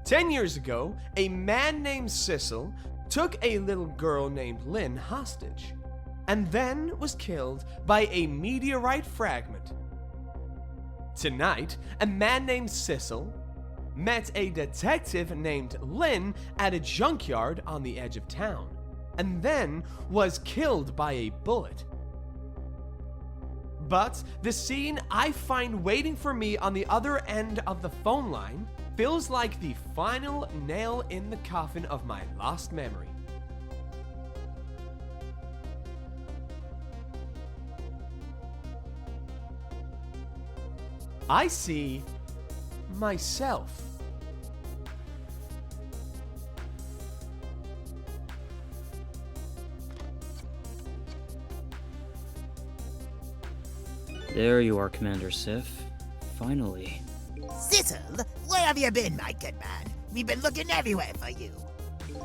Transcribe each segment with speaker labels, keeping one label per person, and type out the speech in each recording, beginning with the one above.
Speaker 1: 10 years ago, a man named Sissel took a little girl named Lynne hostage, and then was killed by a meteorite fragment. Tonight, a man named Sissel met a detective named Lynne at a junkyard on the edge of town, and then was killed by a bullet. But the scene I find waiting for me on the other end of the phone line feels like the final nail in the coffin of my lost memory. I see myself.
Speaker 2: There you are, Commander Sith. Finally.
Speaker 3: Sissel, where have you been, my good man? We've been looking everywhere for you.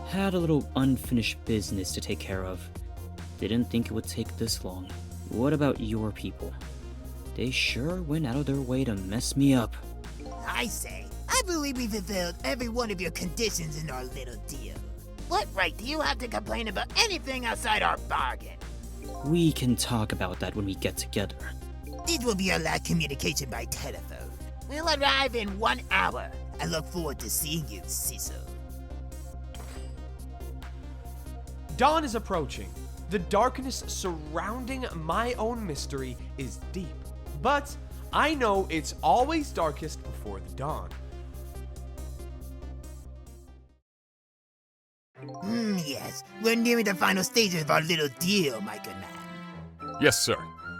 Speaker 2: Had a little unfinished business to take care of. Didn't think it would take this long. What about your people? They sure went out of their way to mess me up.
Speaker 3: I say, I believe we fulfilled every one of your conditions in our little deal. What right do you have to complain about anything outside our bargain?
Speaker 2: We can talk about that when we get together.
Speaker 3: This will be our last communication by telephone. We'll arrive in 1 hour. I look forward to seeing you, Sissel.
Speaker 1: Dawn is approaching. The darkness surrounding my own mystery is deep. But I know it's always darkest before the dawn.
Speaker 3: Yes. We're nearing the final stages of our little deal, my good man.
Speaker 4: Yes, sir.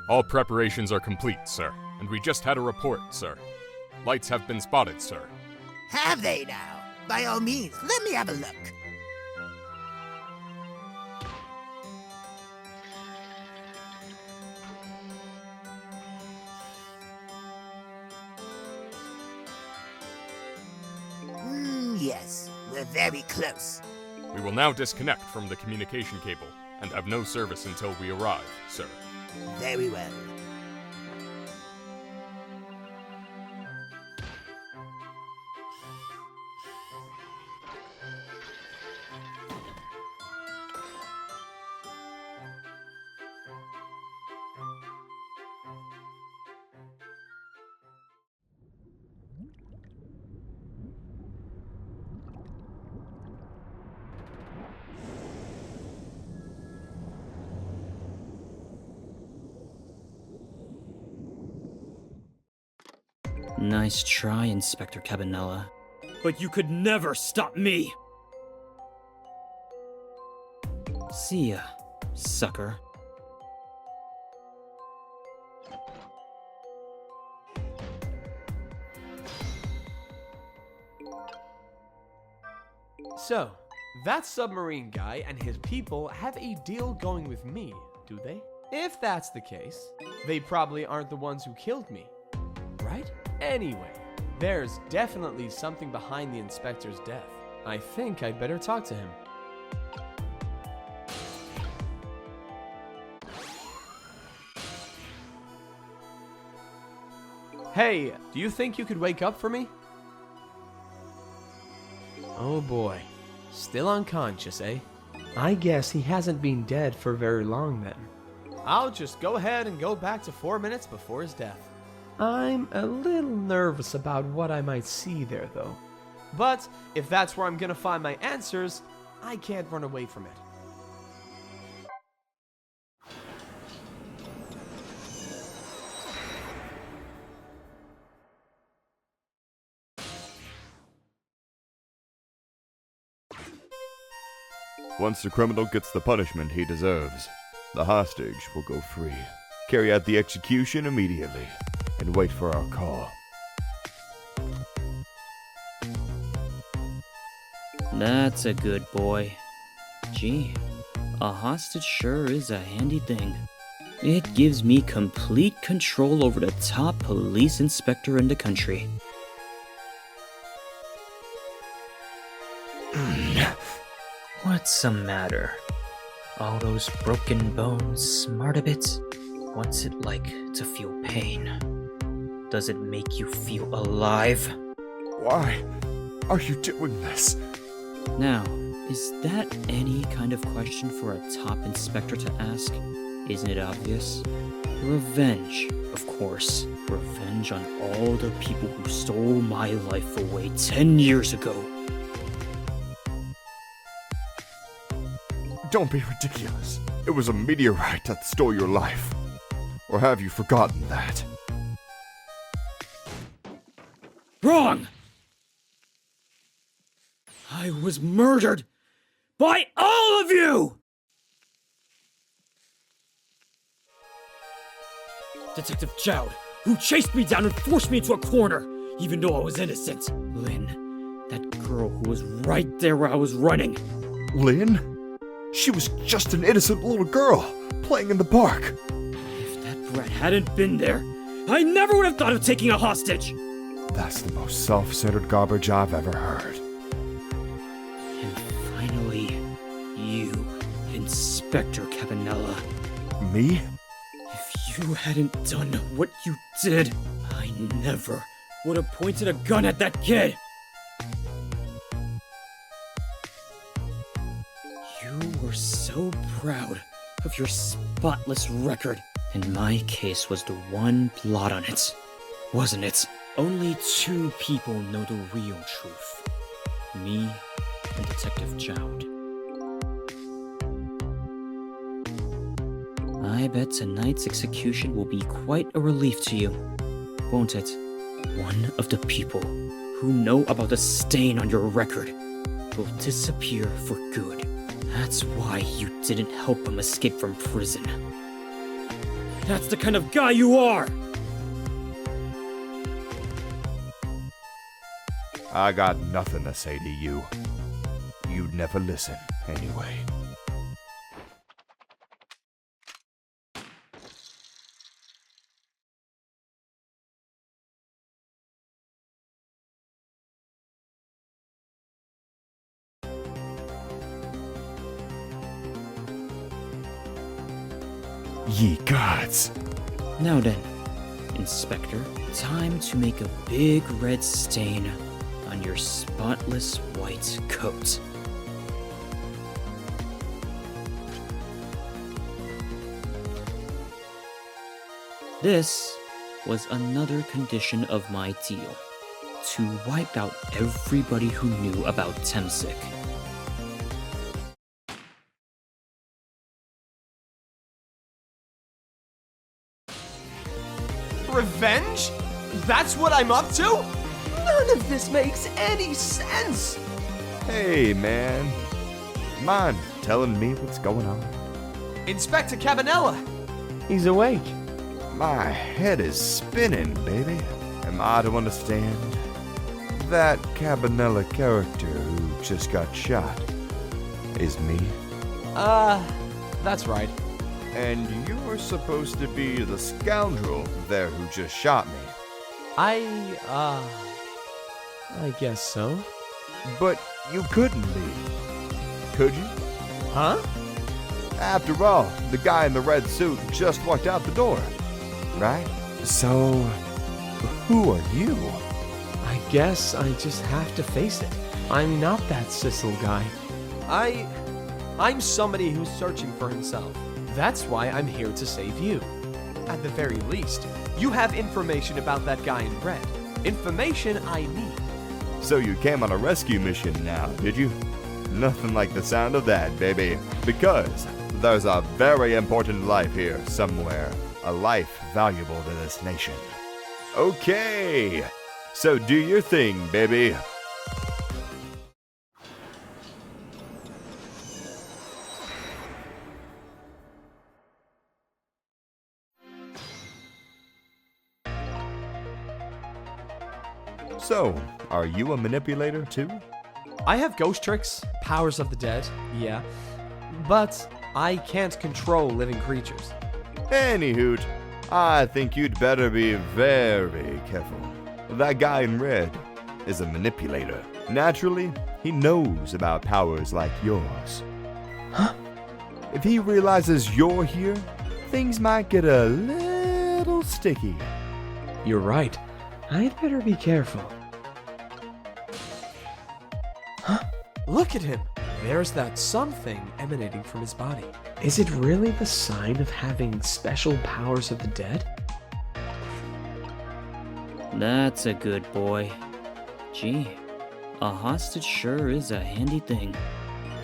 Speaker 4: All preparations are complete, sir. And we just had a report, sir. Lights have been spotted, sir.
Speaker 3: Have they now? By all means, let me have a look. Yes, we're very close.
Speaker 4: We will now disconnect from the communication cable and have no service until we arrive, sir.
Speaker 3: Very well.
Speaker 2: Nice try, Inspector Cabanela.
Speaker 5: But you could never stop me!
Speaker 2: See ya, sucker.
Speaker 1: So, that submarine guy and his people have a deal going with me, do they? If that's the case, they probably aren't the ones who killed me, right? Anyway, there's definitely something behind the inspector's death. I think I'd better talk to him. Hey, do you think you could wake up for me? Oh boy, still unconscious, eh? I guess he hasn't been dead for very long then. I'll just go ahead and go back to 4 minutes before his death. I'm a little nervous about what I might see there, though. But if that's where I'm gonna find my answers, I can't run away from it.
Speaker 6: Once the criminal gets the punishment he deserves, the hostage will go free. Carry out the execution immediately, and wait for our call.
Speaker 2: That's a good boy. Gee, a hostage sure is a handy thing. It gives me complete control over the top police inspector in the country. What's the matter? All those broken bones smart a bit? What's it like to feel pain? Does it make you feel alive?
Speaker 6: Why? are you doing this?
Speaker 2: Now, is that any kind of question for a top inspector to ask? Isn't it obvious? Revenge, of course. Revenge on all the people who stole my life away 10 years ago.
Speaker 6: Don't be ridiculous. It was a meteorite that stole your life. Or have you forgotten that?
Speaker 5: Wrong! I was murdered by all of you! Detective Jowd, who chased me down and forced me into a corner, even though I was innocent. Lynne, that girl who was right there where I was running.
Speaker 6: Lynne? She was just an innocent little girl, playing in the park.
Speaker 5: If that brat hadn't been there, I never would have thought of taking a hostage!
Speaker 6: That's the most self-centered garbage I've ever heard.
Speaker 2: And finally, you, Inspector Cabanela.
Speaker 6: Me?
Speaker 5: If you hadn't done what you did, I never would have pointed a gun at that kid! You were so proud of your spotless record.
Speaker 2: And my case was the one blot on it, wasn't it?
Speaker 5: Only 2 people know the real truth.
Speaker 2: Me and Detective Jowd. I bet tonight's execution will be quite a relief to you, won't it? One of the people who know about the stain on your record will disappear for good. That's why you didn't help him escape from prison.
Speaker 5: That's the kind of guy you are!
Speaker 6: I got nothing to say to you. You'd never listen, anyway. Ye gods!
Speaker 2: Now then, Inspector, time to make a big red stain on your spotless white coat. This was another condition of my deal, to wipe out everybody who knew about Temsic.
Speaker 1: Revenge? That's what I'm up to? None of this makes any sense!
Speaker 6: Hey, man. Mind telling me what's going on?
Speaker 1: Inspector Cabanela! He's awake.
Speaker 6: My head is spinning, baby. Am I to understand? That Cabanela character who just got shot is me?
Speaker 1: That's right.
Speaker 6: And you're supposed to be the scoundrel there who just shot me.
Speaker 1: I guess so.
Speaker 6: But you couldn't be. Could you?
Speaker 1: Huh?
Speaker 6: After all, the guy in the red suit just walked out the door. Right? So, who are you?
Speaker 1: I guess I just have to face it. I'm not that Sissel guy. I'm somebody who's searching for himself. That's why I'm here to save you. At the very least, you have information about that guy in red. Information I need.
Speaker 6: So you came on a rescue mission now, did you? Nothing like the sound of that, baby. Because there's a very important life here somewhere. A life valuable to this nation. Okay, so do your thing, baby. So, are you a manipulator too?
Speaker 1: I have ghost tricks, powers of the dead, yeah. But I can't control living creatures.
Speaker 6: Anyhoot, I think you'd better be very careful. That guy in red is a manipulator. Naturally, he knows about powers like yours.
Speaker 1: Huh?
Speaker 6: If he realizes you're here, things might get a little sticky.
Speaker 1: You're right. I'd better be careful. Look at him! There's that something emanating from his body. Is it really the sign of having special powers of the dead?
Speaker 2: That's a good boy. Gee, a hostage sure is a handy thing.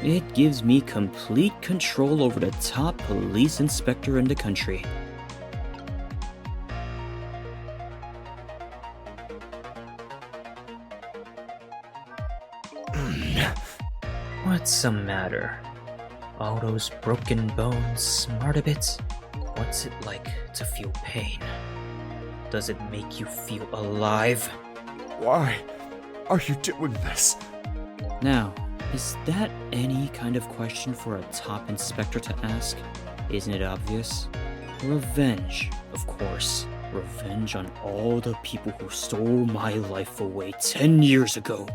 Speaker 2: It gives me complete control over the top police inspector in the country. What's the matter? All those broken bones smart a bit? What's it like to feel pain? Does it make you feel alive?
Speaker 6: Why are you doing this?
Speaker 2: Now, is that any kind of question for a top inspector to ask? Isn't it obvious? Revenge, of course. Revenge on all the people who stole my life away 10 years ago.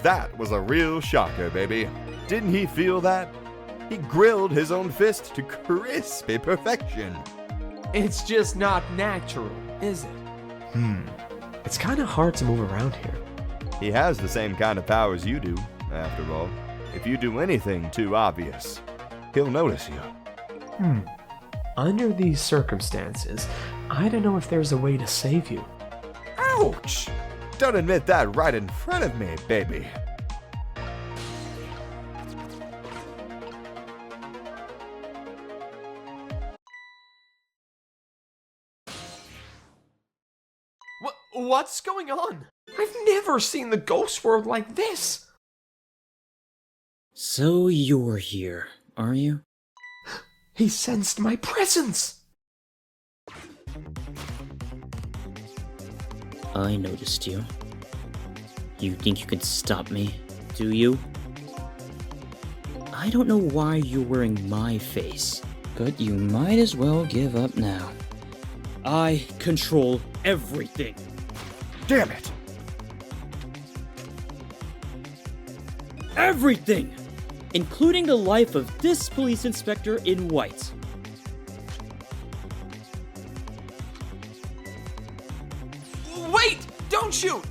Speaker 6: That was a real shocker, baby. Didn't he feel that? He grilled his own fist to crispy perfection.
Speaker 1: It's just not natural, is it? It's kind of hard to move around here.
Speaker 6: He has the same kind of powers you do, after all. If you do anything too obvious, he'll notice you.
Speaker 1: Under these circumstances, I don't know if there's a way to save you.
Speaker 6: Ouch! Don't admit that right in front of me, baby.
Speaker 1: What's going on? I've never seen the ghost world like this.
Speaker 2: So you're here, are you?
Speaker 1: He sensed my presence.
Speaker 2: I noticed you. You think you can stop me, do you? I don't know why you're wearing my face, but you might as well give up now. I control everything.
Speaker 6: Damn it!
Speaker 2: Everything! Including the life of this police inspector in white.
Speaker 1: Wait! Don't shoot!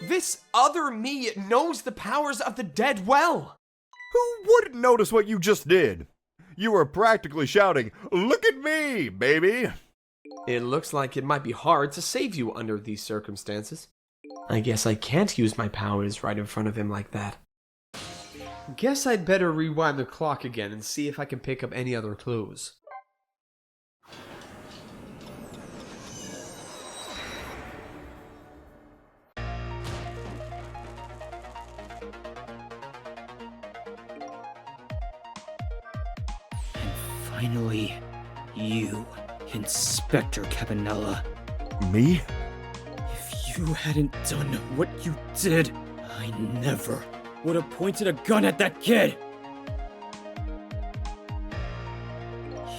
Speaker 1: This other me knows the powers of the dead well.
Speaker 6: Who wouldn't notice what you just did? You were practically shouting, "Look at me, baby!"
Speaker 1: It looks like it might be hard to save you under these circumstances. I guess I can't use my powers right in front of him like that. Guess I'd better rewind the clock again and see if I can pick up any other clues.
Speaker 2: Finally, you, Inspector Cabanela.
Speaker 6: Me?
Speaker 2: If you hadn't done what you did, I never would have pointed a gun at that kid.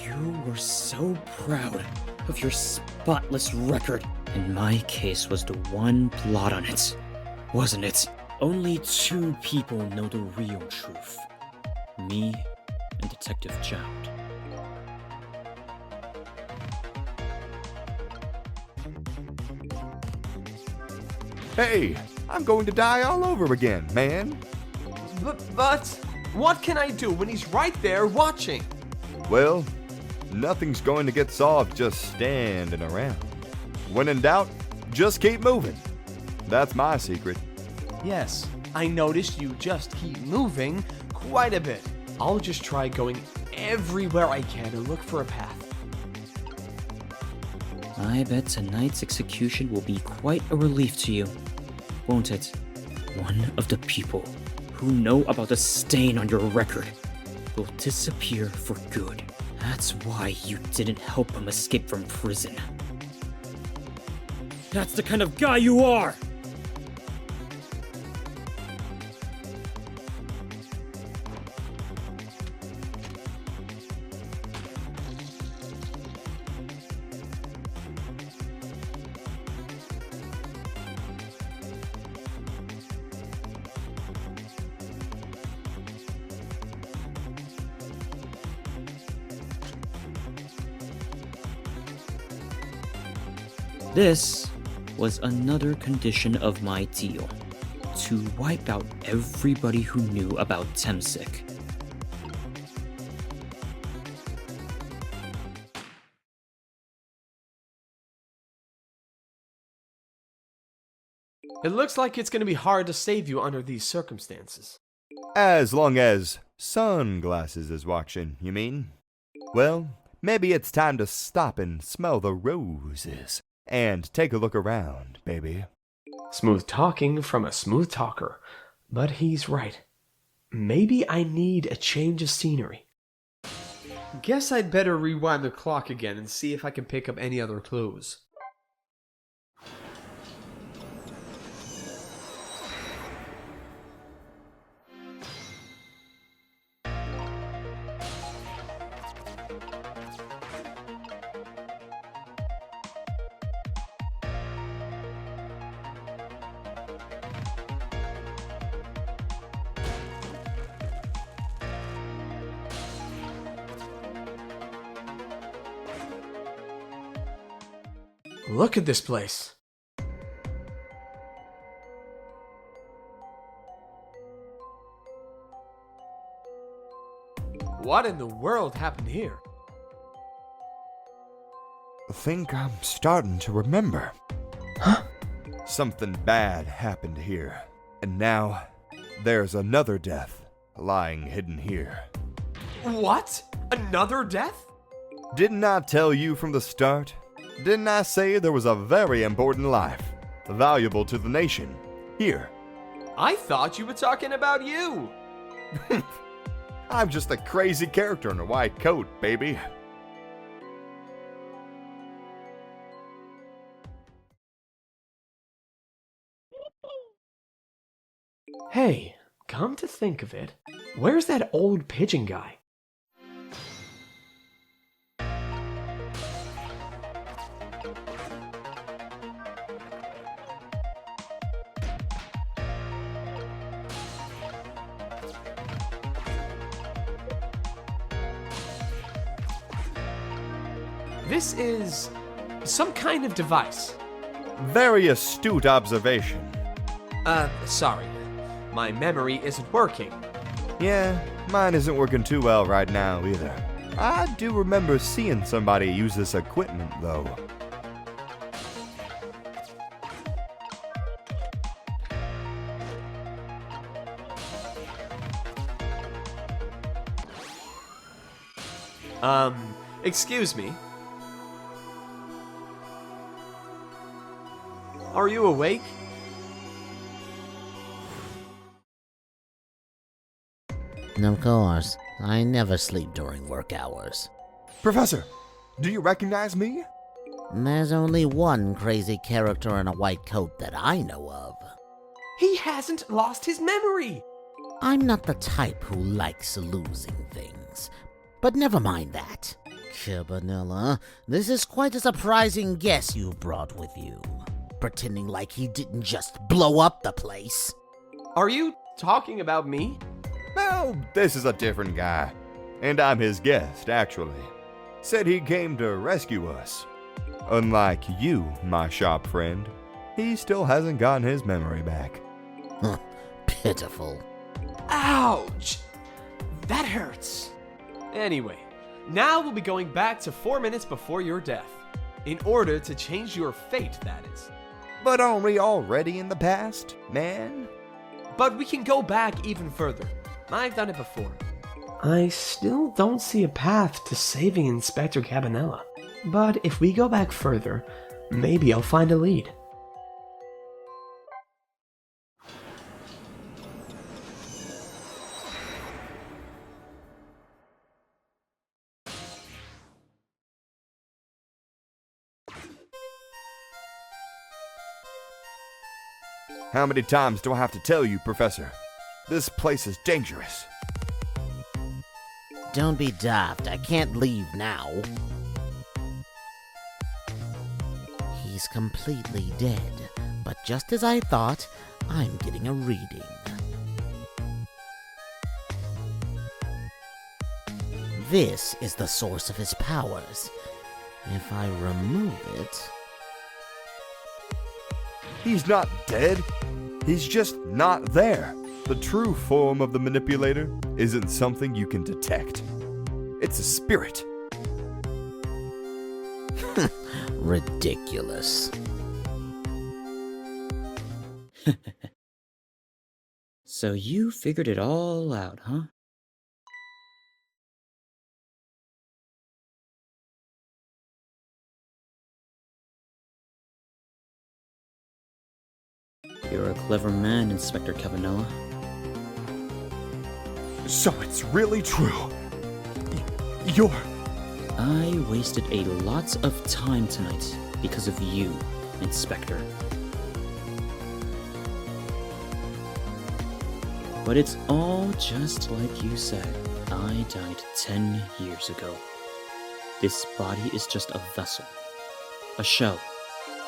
Speaker 2: You were so proud of your spotless record, and my case was the one blot on it, wasn't it? Only two people know the real truth. Me and Detective Jowd.
Speaker 6: Hey, I'm going to die all over again, man.
Speaker 1: But what can I do when he's right there watching?
Speaker 6: Well, nothing's going to get solved just standing around. When in doubt, just keep moving. That's my secret.
Speaker 1: Yes, I noticed you just keep moving quite a bit. I'll just try going everywhere I can and look for a path.
Speaker 2: I bet tonight's execution will be quite a relief to you, won't it? One of the people who know about the stain on your record will disappear for good. That's why you didn't help him escape from prison. That's the kind of guy you are! This was another condition of my deal, to wipe out everybody who knew about Temsik.
Speaker 1: It looks like it's going to be hard to save you under these circumstances.
Speaker 6: As long as sunglasses is watching, you mean? Well, maybe it's time to stop and smell the roses and take a look around, baby.
Speaker 1: Smooth talking from a smooth talker. But he's right. Maybe I need a change of scenery. Guess I'd better rewind the clock again and see if I can pick up any other clues. Look at this place. What in the world happened here?
Speaker 6: I think I'm starting to remember.
Speaker 1: Huh?
Speaker 6: Something bad happened here, and now there's another death lying hidden here.
Speaker 1: What? Another death?
Speaker 6: Didn't I tell you from the start? Didn't I say there was a very important life, valuable to the nation, here?
Speaker 1: I thought you were talking about you.
Speaker 6: I'm just a crazy character in a white coat, baby.
Speaker 1: Hey, come to think of it, where's that old pigeon guy? This is some kind of device.
Speaker 6: Very astute observation.
Speaker 1: Sorry. My memory isn't working.
Speaker 6: Yeah, mine isn't working too well right now either. I do remember seeing somebody use this equipment, though.
Speaker 1: Excuse me. Are you awake?
Speaker 7: Of course, I never sleep during work hours.
Speaker 6: Professor, do you recognize me?
Speaker 7: There's only one crazy character in a white coat that I know of.
Speaker 1: He hasn't lost his memory!
Speaker 7: I'm not the type who likes losing things, but never mind that. Cabanela, this is quite a surprising guess you brought with you. Pretending like he didn't just blow up the place.
Speaker 1: Are you talking about me?
Speaker 6: No, this is a different guy. And I'm his guest, actually. Said he came to rescue us. Unlike you, my shop friend, he still hasn't gotten his memory back.
Speaker 7: Pitiful.
Speaker 1: Ouch! That hurts. Anyway, now we'll be going back to 4 minutes before your death. In order to change your fate, that is.
Speaker 6: But aren't we already in the past, man?
Speaker 1: But we can go back even further. I've done it before. I still don't see a path to saving Inspector Cabanela. But if we go back further, maybe I'll find a lead.
Speaker 6: How many times do I have to tell you, Professor? This place is dangerous.
Speaker 7: Don't be daft, I can't leave now. He's completely dead, but just as I thought, I'm getting a reading. This is the source of his powers. If I remove it...
Speaker 6: He's not dead. He's just not there. The true form of the Manipulator isn't something you can detect. It's a spirit.
Speaker 7: Ridiculous.
Speaker 2: So you figured it all out, huh? You're a clever man, Inspector Cabanela.
Speaker 6: So it's really true. You're...
Speaker 2: I wasted a lot of time tonight because of you, Inspector. But it's all just like you said. I died 10 years ago. This body is just a vessel. A shell.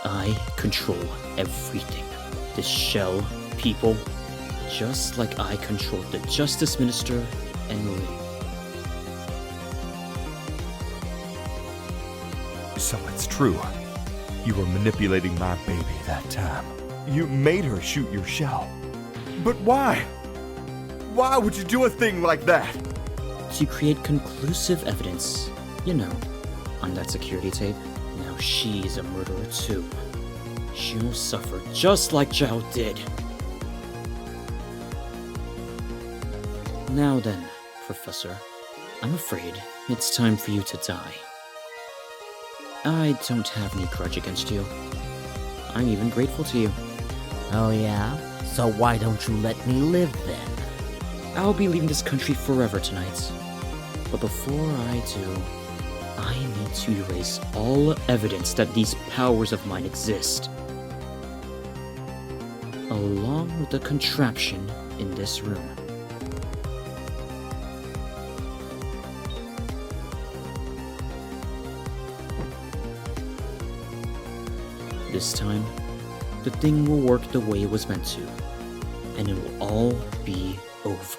Speaker 2: I control everything. This shell, people, just like I controlled the Justice Minister and Lynne.
Speaker 6: So it's true. You were manipulating my baby that time. You made her shoot your shell. But why? Why would you do a thing like that?
Speaker 2: To create conclusive evidence. You know, on that security tape, now she's a murderer too. She'll suffer just like Jowd did. Now then, Professor, I'm afraid it's time for you to die. I don't have any grudge against you. I'm even grateful to you.
Speaker 7: Oh yeah? So why don't you let me live then?
Speaker 2: I'll be leaving this country forever tonight. But before I do, I need to erase all evidence that these powers of mine exist. Along with the contraption in this room. This time, the thing will work the way it was meant to, and it will all be over.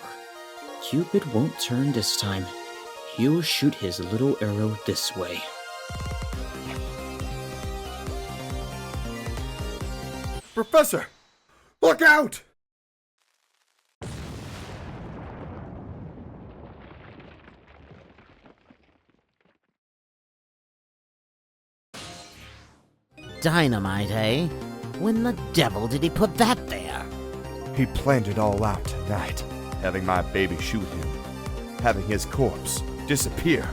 Speaker 2: Cupid won't turn this time. He'll shoot his little arrow this way.
Speaker 6: Professor! Look out!
Speaker 7: Dynamite, eh? When the devil did he put that there?
Speaker 6: He planned it all out tonight. Having my baby shoot him. Having his corpse disappear.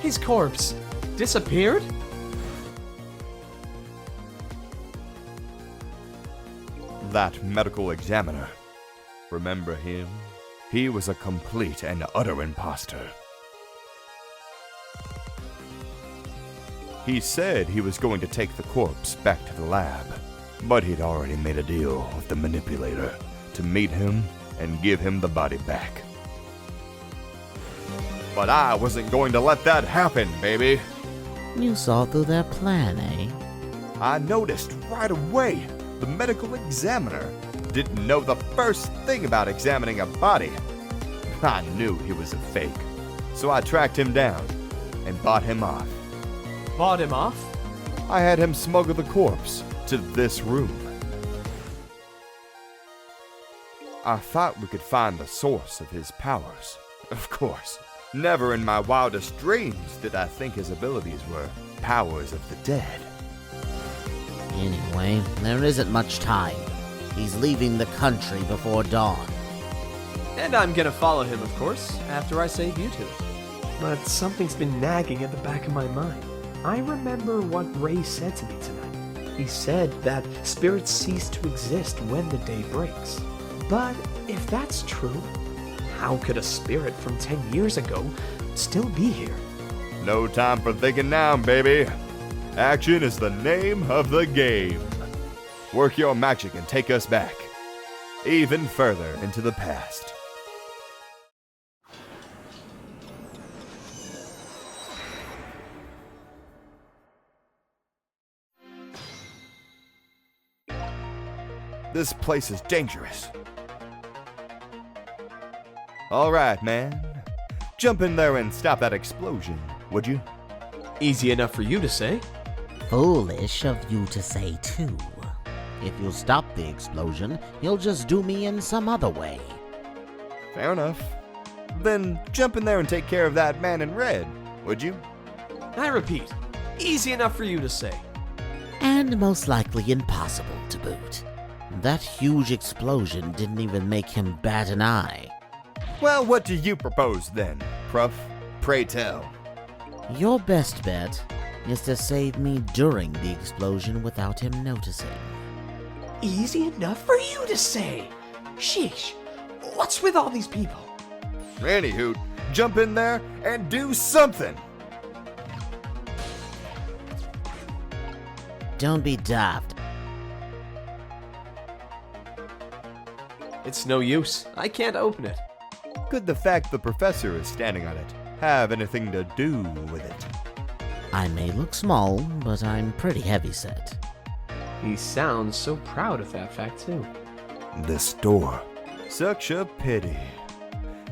Speaker 1: His corpse disappeared?
Speaker 6: That medical examiner. Remember him? He was a complete and utter imposter. He said he was going to take the corpse back to the lab, but he'd already made a deal with the Manipulator to meet him and give him the body back. But I wasn't going to let that happen, baby.
Speaker 7: You saw through their plan, eh?
Speaker 6: I noticed right away the medical examiner didn't know the first thing about examining a body. I knew he was a fake, so I tracked him down and bought him off.
Speaker 1: Bought him off?
Speaker 6: I had him smuggle the corpse to this room. I thought we could find the source of his powers. Of course, never in my wildest dreams did I think his abilities were powers of the dead.
Speaker 7: Anyway, there isn't much time. He's leaving the country before dawn.
Speaker 1: And I'm gonna follow him, of course, after I save you two. But something's been nagging at the back of my mind. I remember what Ray said to me tonight. He said that spirits cease to exist when the day breaks. But if that's true, how could a spirit from 10 years ago still be here?
Speaker 6: No time for thinking now, baby. Action is the name of the game. Work your magic and take us back, even further into the past. This place is dangerous. All right, man. Jump in there and stop that explosion, would you?
Speaker 1: Easy enough for you to say.
Speaker 7: Foolish of you to say, too. If you stop the explosion, you'll just do me in some other way.
Speaker 6: Fair enough. Then jump in there and take care of that man in red, would you?
Speaker 1: I repeat, easy enough for you to say.
Speaker 7: And most likely impossible to boot. That huge explosion didn't even make him bat an eye.
Speaker 6: Well, what do you propose then, Pruff? Pray tell.
Speaker 7: Your best bet is to save me during the explosion without him noticing.
Speaker 1: Easy enough for you to say. Sheesh, what's with all these people?
Speaker 6: Anywho, jump in there and do something!
Speaker 7: Don't be daft.
Speaker 1: It's no use. I can't open it.
Speaker 6: Could the fact the professor is standing on it have anything to do with it?
Speaker 7: I may look small, but I'm pretty heavy-set.
Speaker 1: He sounds so proud of that fact, too.
Speaker 6: This door. Such a pity.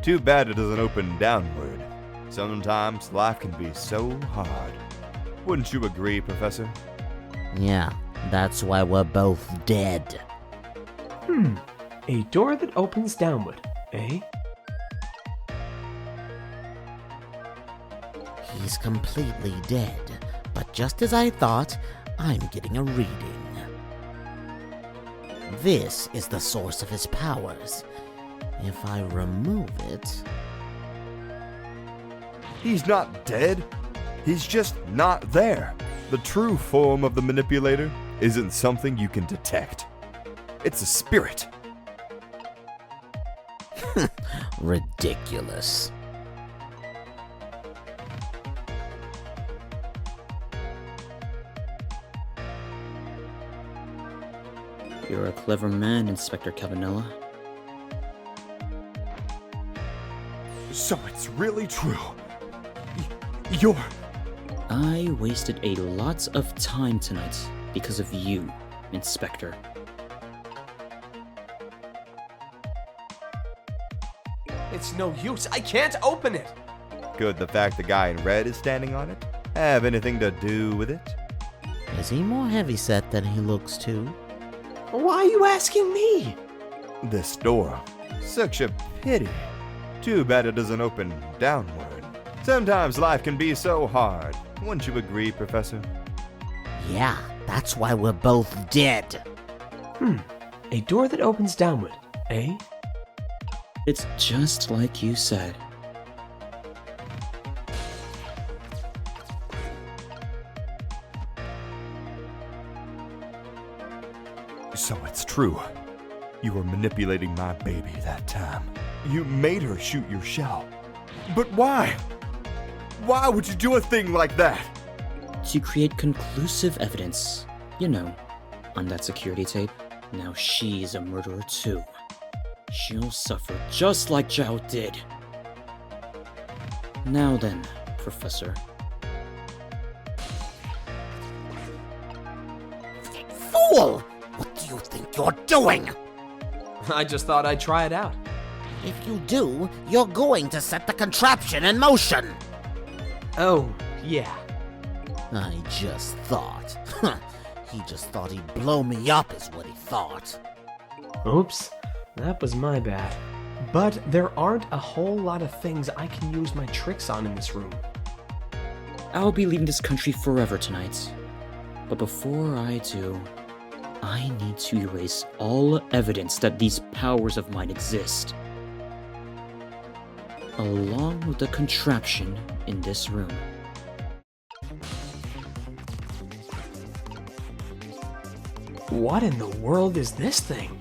Speaker 6: Too bad it doesn't open downward. Sometimes life can be so hard. Wouldn't you agree, Professor?
Speaker 7: Yeah, that's why we're both dead.
Speaker 1: A door that opens downward, eh?
Speaker 7: He's completely dead, but just as I thought, I'm getting a reading. This is the source of his powers. If I remove it...
Speaker 6: He's not dead. He's just not there. The true form of the manipulator isn't something you can detect. It's a spirit.
Speaker 7: Ridiculous.
Speaker 2: You're a clever man, Inspector Cabanela.
Speaker 6: So it's really true. You're...
Speaker 2: I wasted a lot of time tonight because of you, Inspector.
Speaker 1: It's no use. I can't open it.
Speaker 6: Could the fact the guy in red is standing on it have anything to do with it?
Speaker 7: Is he more heavy-set than he looks too?
Speaker 1: Why are you asking me?
Speaker 6: This door. Such a pity. Too bad it doesn't open downward. Sometimes life can be so hard. Wouldn't you agree, Professor?
Speaker 7: Yeah, that's why we're both dead.
Speaker 1: A door that opens downward, eh?
Speaker 2: It's just like you said.
Speaker 6: So it's true. You were manipulating my baby that time. You made her shoot your shell. But why? Why would you do a thing like that?
Speaker 2: To create conclusive evidence. You know, on that security tape, now she's a murderer too. She'll suffer just like Jowd did. Now then, Professor.
Speaker 7: Fool! What do you think you're doing?
Speaker 1: I just thought I'd try it out.
Speaker 7: If you do, you're going to set the contraption in motion.
Speaker 1: Oh, yeah.
Speaker 7: I just thought. He just thought he'd blow me up is what he thought.
Speaker 1: Oops, that was my bad. But there aren't a whole lot of things I can use my tricks on in this room.
Speaker 2: I'll be leaving this country forever tonight. But before I do, I need to erase all evidence that these powers of mine exist. Along with the contraption in this room.
Speaker 1: What in the world is this thing?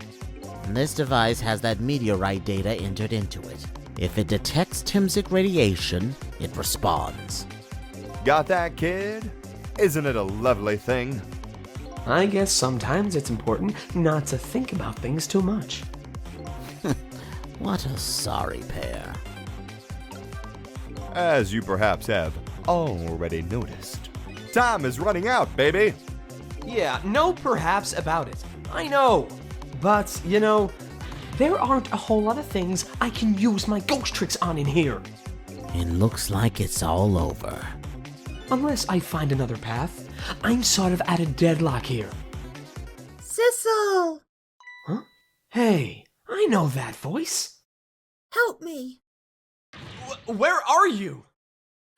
Speaker 7: This device has that meteorite data entered into it. If it detects Timsic radiation, it responds.
Speaker 6: Got that, kid? Isn't it a lovely thing?
Speaker 1: I guess sometimes it's important not to think about things too much.
Speaker 7: What a sorry pair.
Speaker 6: As you perhaps have already noticed, time is running out, baby.
Speaker 1: Yeah, no perhaps about it. I know. But, you know, there aren't a whole lot of things I can use my ghost tricks on in here.
Speaker 7: It looks like it's all over.
Speaker 1: Unless I find another path, I'm sort of at a deadlock here.
Speaker 8: Sissel!
Speaker 1: Huh? Hey, I know that voice.
Speaker 8: Help me.
Speaker 1: Where are you?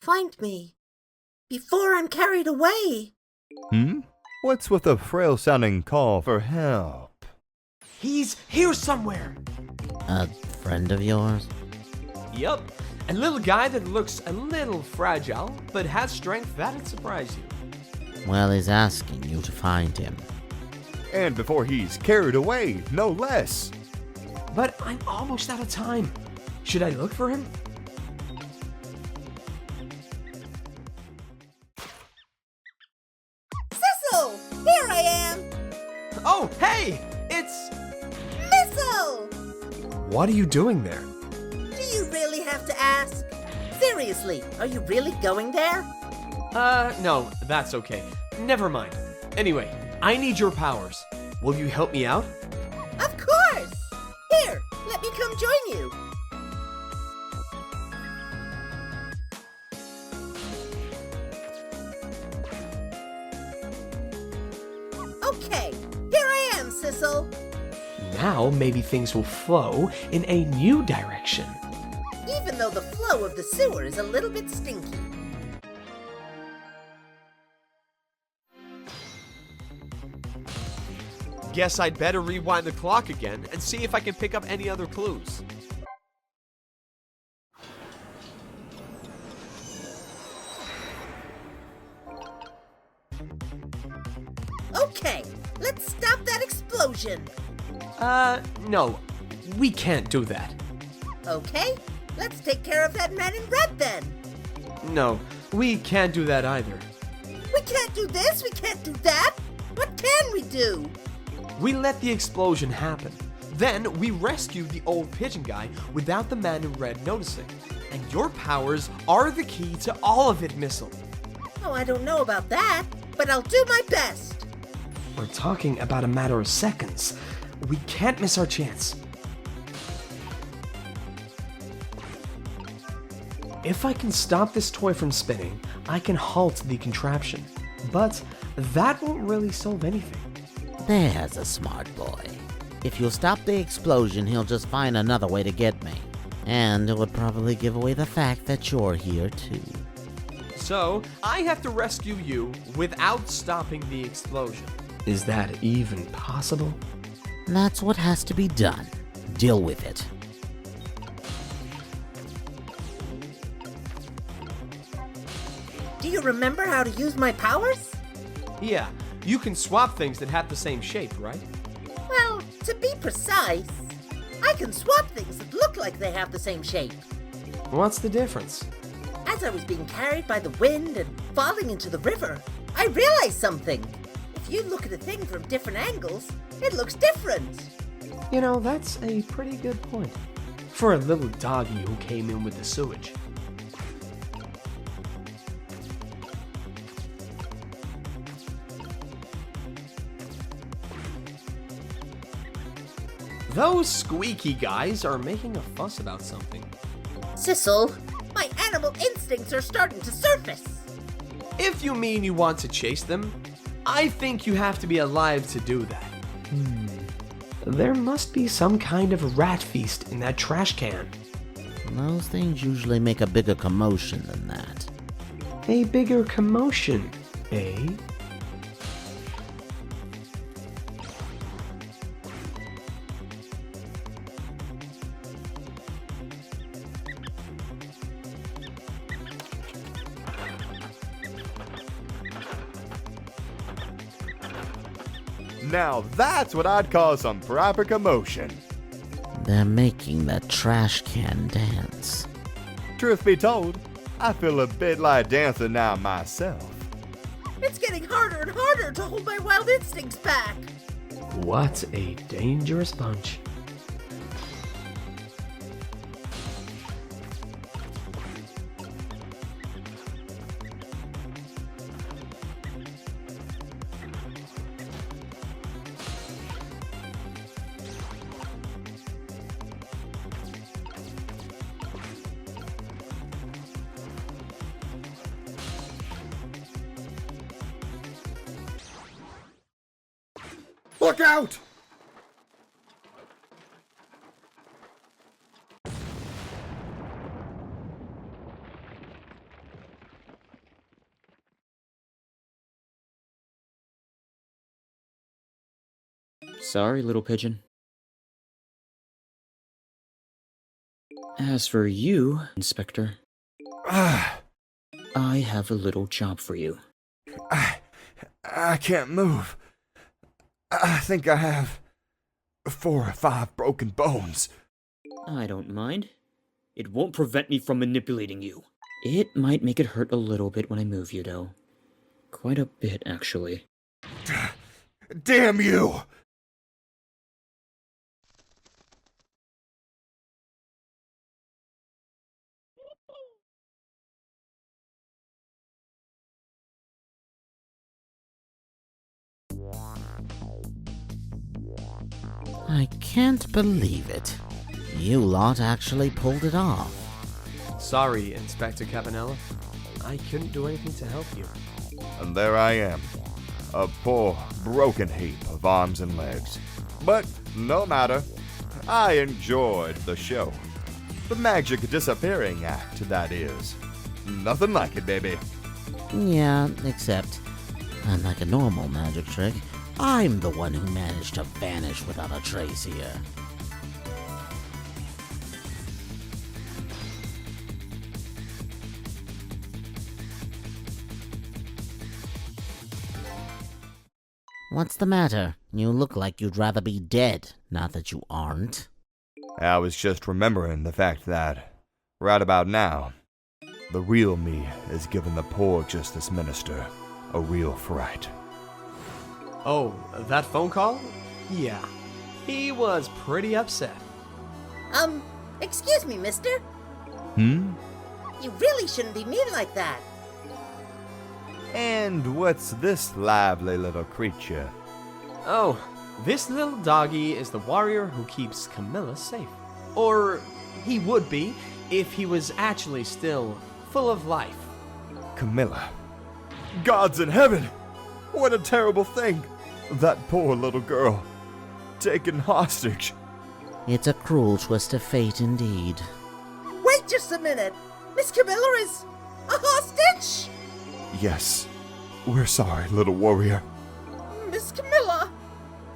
Speaker 8: Find me. Before I'm carried away.
Speaker 6: What's with a frail-sounding call for help?
Speaker 1: He's here somewhere.
Speaker 7: A friend of yours?
Speaker 1: Yup. A little guy that looks a little fragile, but has strength that'd surprise you.
Speaker 7: Well, he's asking you to find him.
Speaker 6: And before he's carried away, no less.
Speaker 1: But I'm almost out of time. Should I look for him?
Speaker 8: Sissel! Here I am!
Speaker 1: Oh, hey! It's...
Speaker 8: Missile!
Speaker 1: What are you doing there?
Speaker 8: Do you really have to ask? Seriously, are you really going there?
Speaker 1: No, that's okay. Never mind. Anyway, I need your powers. Will you help me out?
Speaker 8: Of course! Here, let me come join you. Okay, here I am, Sissel.
Speaker 1: Now maybe things will flow in a new direction.
Speaker 8: Even though the flow of the sewer is a little bit stinky.
Speaker 1: Guess I'd better rewind the clock again and see if I can pick up any other clues.
Speaker 8: Okay, let's stop that explosion.
Speaker 1: No. We can't do that.
Speaker 8: Okay, let's take care of that man in red then.
Speaker 1: No, we can't do that either.
Speaker 8: We can't do this, we can't do that. What can we do?
Speaker 1: We let the explosion happen. Then we rescued the old pigeon guy without the man in red noticing. And your powers are the key to all of it, Missile.
Speaker 8: Oh, I don't know about that, but I'll do my best.
Speaker 1: We're talking about a matter of seconds. We can't miss our chance. If I can stop this toy from spinning, I can halt the contraption. But that won't really solve anything.
Speaker 7: There's a smart boy. If you'll stop the explosion, he'll just find another way to get me. And it would probably give away the fact that you're here too.
Speaker 1: So, I have to rescue you without stopping the explosion. Is that even possible?
Speaker 7: That's what has to be done. Deal with it.
Speaker 8: Do you remember how to use my powers?
Speaker 1: Yeah, you can swap things that have the same shape, right?
Speaker 8: Well, to be precise, I can swap things that look like they have the same shape.
Speaker 1: What's the difference?
Speaker 8: As I was being carried by the wind and falling into the river, I realized something. If you look at a thing from different angles, it looks different.
Speaker 1: You know, that's a pretty good point. For a little doggy who came in with the sewage. Those squeaky guys are making a fuss about something.
Speaker 8: Sissel, my animal instincts are starting to surface.
Speaker 1: If you mean you want to chase them, I think you have to be alive to do that. There must be some kind of rat feast in that trash can.
Speaker 7: Those things usually make a bigger commotion than that.
Speaker 1: A bigger commotion, eh?
Speaker 6: Now that's what I'd call some proper commotion.
Speaker 7: They're making the trash can dance.
Speaker 6: Truth be told, I feel a bit like dancing now myself.
Speaker 8: It's getting harder and harder to hold my wild instincts back.
Speaker 1: What a dangerous bunch.
Speaker 6: Look out!
Speaker 2: Sorry, little pigeon. As for you, Inspector,
Speaker 6: Ah,
Speaker 2: I have a little job for you.
Speaker 6: I can't move. I think I have 4 or 5 broken bones.
Speaker 2: I don't mind. It won't prevent me from manipulating you. It might make it hurt a little bit when I move you, though. Quite a bit, actually.
Speaker 6: Damn you!
Speaker 7: I can't believe it. You lot actually pulled it off.
Speaker 1: Sorry, Inspector Cabanela. I couldn't do anything to help you.
Speaker 6: And there I am. A poor, broken heap of arms and legs. But no matter. I enjoyed the show. The magic disappearing act, that is. Nothing like it, baby.
Speaker 7: Yeah, except, unlike a normal magic trick, I'm the one who managed to vanish without a trace here. What's the matter? You look like you'd rather be dead, not that you aren't.
Speaker 6: I was just remembering the fact that, right about now, the real me is giving the poor Justice Minister a real fright.
Speaker 1: Oh, that phone call? Yeah. He was pretty upset.
Speaker 8: Excuse me, mister.
Speaker 6: Hmm?
Speaker 8: You really shouldn't be mean like that.
Speaker 6: And what's this lively little creature?
Speaker 1: Oh, this little doggy is the warrior who keeps Camilla safe. Or he would be if he was actually still full of life.
Speaker 6: Camilla. Gods in heaven! What a terrible thing! That poor little girl. Taken hostage.
Speaker 7: It's a cruel twist of fate indeed.
Speaker 8: Wait just a minute. Miss Camilla is a hostage?
Speaker 6: Yes. We're sorry, little warrior.
Speaker 8: Miss Camilla?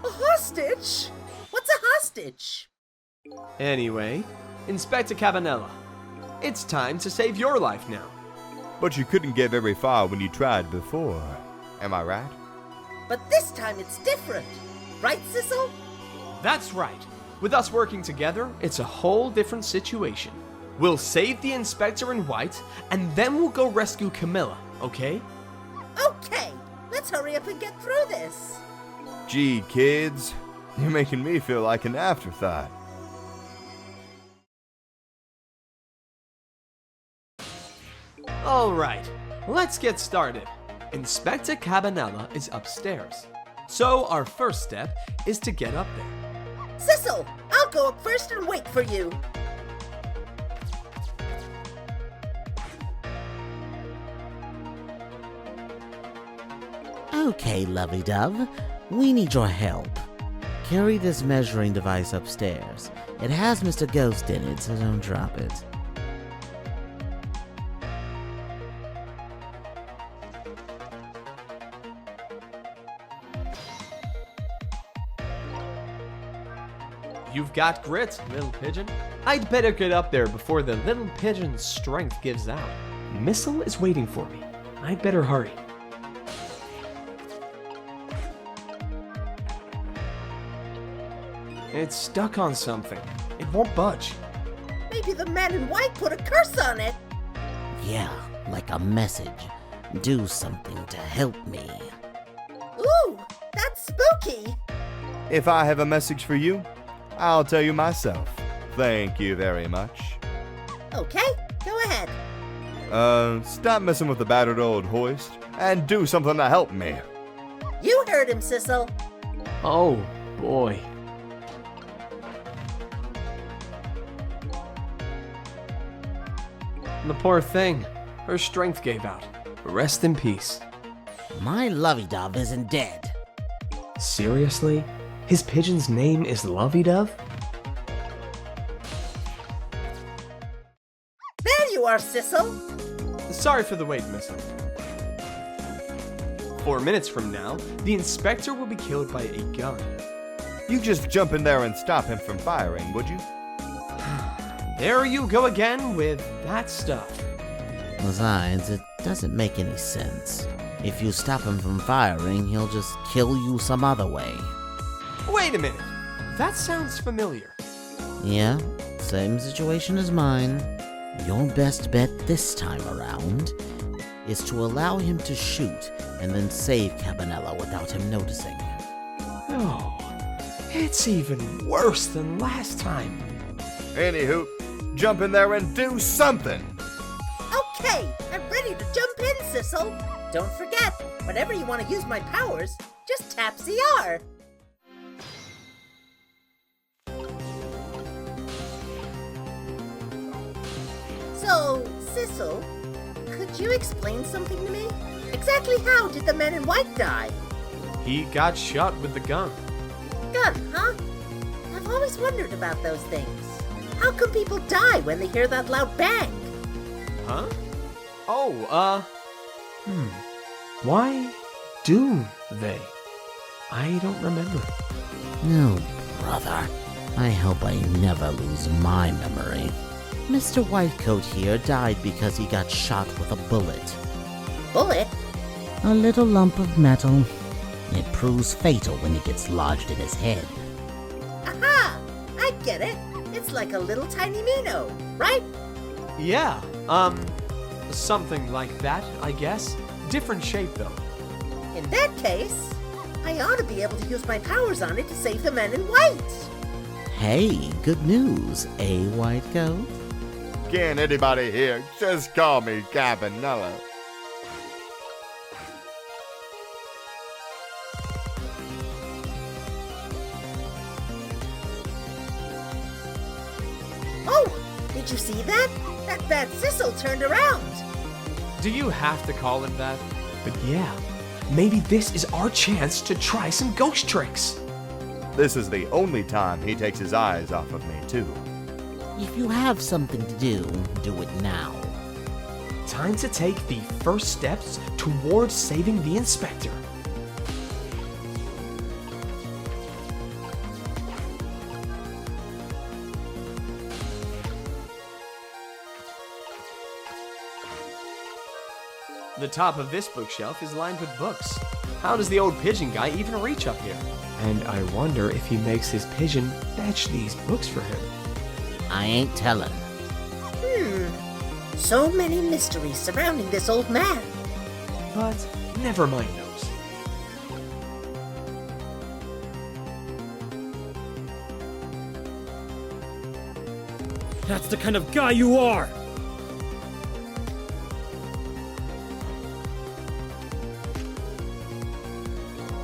Speaker 8: A hostage? What's a hostage?
Speaker 1: Anyway, Inspector Cabanela, it's time to save your life now.
Speaker 6: But you couldn't get very far when you tried before. Am I right?
Speaker 8: But this time it's different. Right, Sissel?
Speaker 1: That's right. With us working together, it's a whole different situation. We'll save the Inspector in white, and then we'll go rescue Camilla, okay?
Speaker 8: Okay, let's hurry up and get through this.
Speaker 6: Gee, kids. You're making me feel like an afterthought.
Speaker 1: Alright, let's get started. Inspector Cabanela is upstairs. So our first step is to get up there.
Speaker 8: Sissel, I'll go up first and wait for you.
Speaker 7: Okay, lovey-dove. We need your help. Carry this measuring device upstairs. It has Mr. Ghost in it, so don't drop it.
Speaker 1: You've got grit, little pigeon. I'd better get up there before the little pigeon's strength gives out. Missile is waiting for me. I'd better hurry. It's stuck on something. It won't budge.
Speaker 8: Maybe the man in white put a curse on it.
Speaker 7: Yeah, like a message. Do something to help me.
Speaker 8: Ooh, that's spooky.
Speaker 6: If I have a message for you, I'll tell you myself. Thank you very much.
Speaker 8: Okay, go ahead.
Speaker 6: Stop messing with the battered old hoist and do something to help me.
Speaker 8: You heard him, Sissel.
Speaker 1: Oh, boy. The poor thing. Her strength gave out. Rest in peace.
Speaker 7: My lovey-dove isn't dead.
Speaker 1: Seriously? His pigeon's name is Lovey-Dove?
Speaker 8: There you are, Sissel.
Speaker 1: Sorry for the wait, Missile. 4 minutes from now, the inspector will be killed by a gun.
Speaker 6: You just jump in there and stop him from firing, would you?
Speaker 1: There you go again with that stuff.
Speaker 7: Besides, it doesn't make any sense. If you stop him from firing, he'll just kill you some other way.
Speaker 1: Wait a minute. That sounds familiar.
Speaker 7: Yeah, same situation as mine. Your best bet this time around is to allow him to shoot and then save Cabanela without him noticing.
Speaker 1: Oh, it's even worse than last time.
Speaker 6: Anywho, jump in there and do something!
Speaker 8: Okay, I'm ready to jump in, Sissel. Don't forget, whenever you want to use my powers, just tap CR. So, Sissel, could you explain something to me? Exactly how did the man in white die?
Speaker 1: He got shot with the gun.
Speaker 8: Gun, huh? I've always wondered about those things. How come people die when they hear that loud bang?
Speaker 1: Huh? Oh, Why do they? I don't remember.
Speaker 7: No, brother. I hope I never lose my memory. Mr. Whitecoat here died because he got shot with a bullet.
Speaker 8: Bullet?
Speaker 7: A little lump of metal. It proves fatal when it gets lodged in his head.
Speaker 8: Aha! I get it. It's like a little tiny Mino, right?
Speaker 1: Yeah, something like that, I guess. Different shape, though.
Speaker 8: In that case, I ought to be able to use my powers on it to save the man in white.
Speaker 7: Hey, good news, eh, Whitecoat?
Speaker 6: Can't anybody here just call me Cabanela?
Speaker 8: Oh, did you see that? That bad Sissel turned around.
Speaker 1: Do you have to call him that? But yeah, maybe this is our chance to try some ghost tricks.
Speaker 6: This is the only time he takes his eyes off of me, too.
Speaker 7: If you have something to do it now.
Speaker 1: Time to take the first steps towards saving the inspector. The top of this bookshelf is lined with books. How does the old pigeon guy even reach up here? And I wonder if he makes his pigeon fetch these books for him.
Speaker 7: I ain't telling.
Speaker 8: So many mysteries surrounding this old man.
Speaker 1: But never mind those.
Speaker 5: That's the kind of guy you are!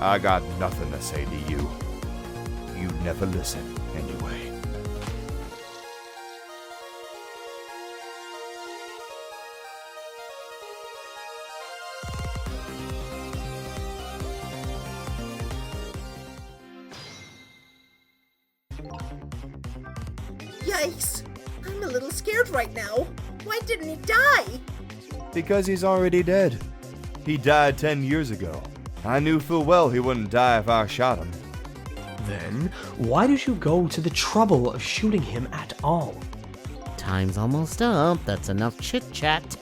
Speaker 6: I got nothing to say to you. You never listen, anyway.
Speaker 8: Yikes! I'm a little scared right now. Why didn't he die?
Speaker 6: Because he's already dead. He died 10 years ago. I knew full well he wouldn't die if I shot him.
Speaker 1: Then, why did you go to the trouble of shooting him at all?
Speaker 7: Time's almost up. That's enough chit-chat.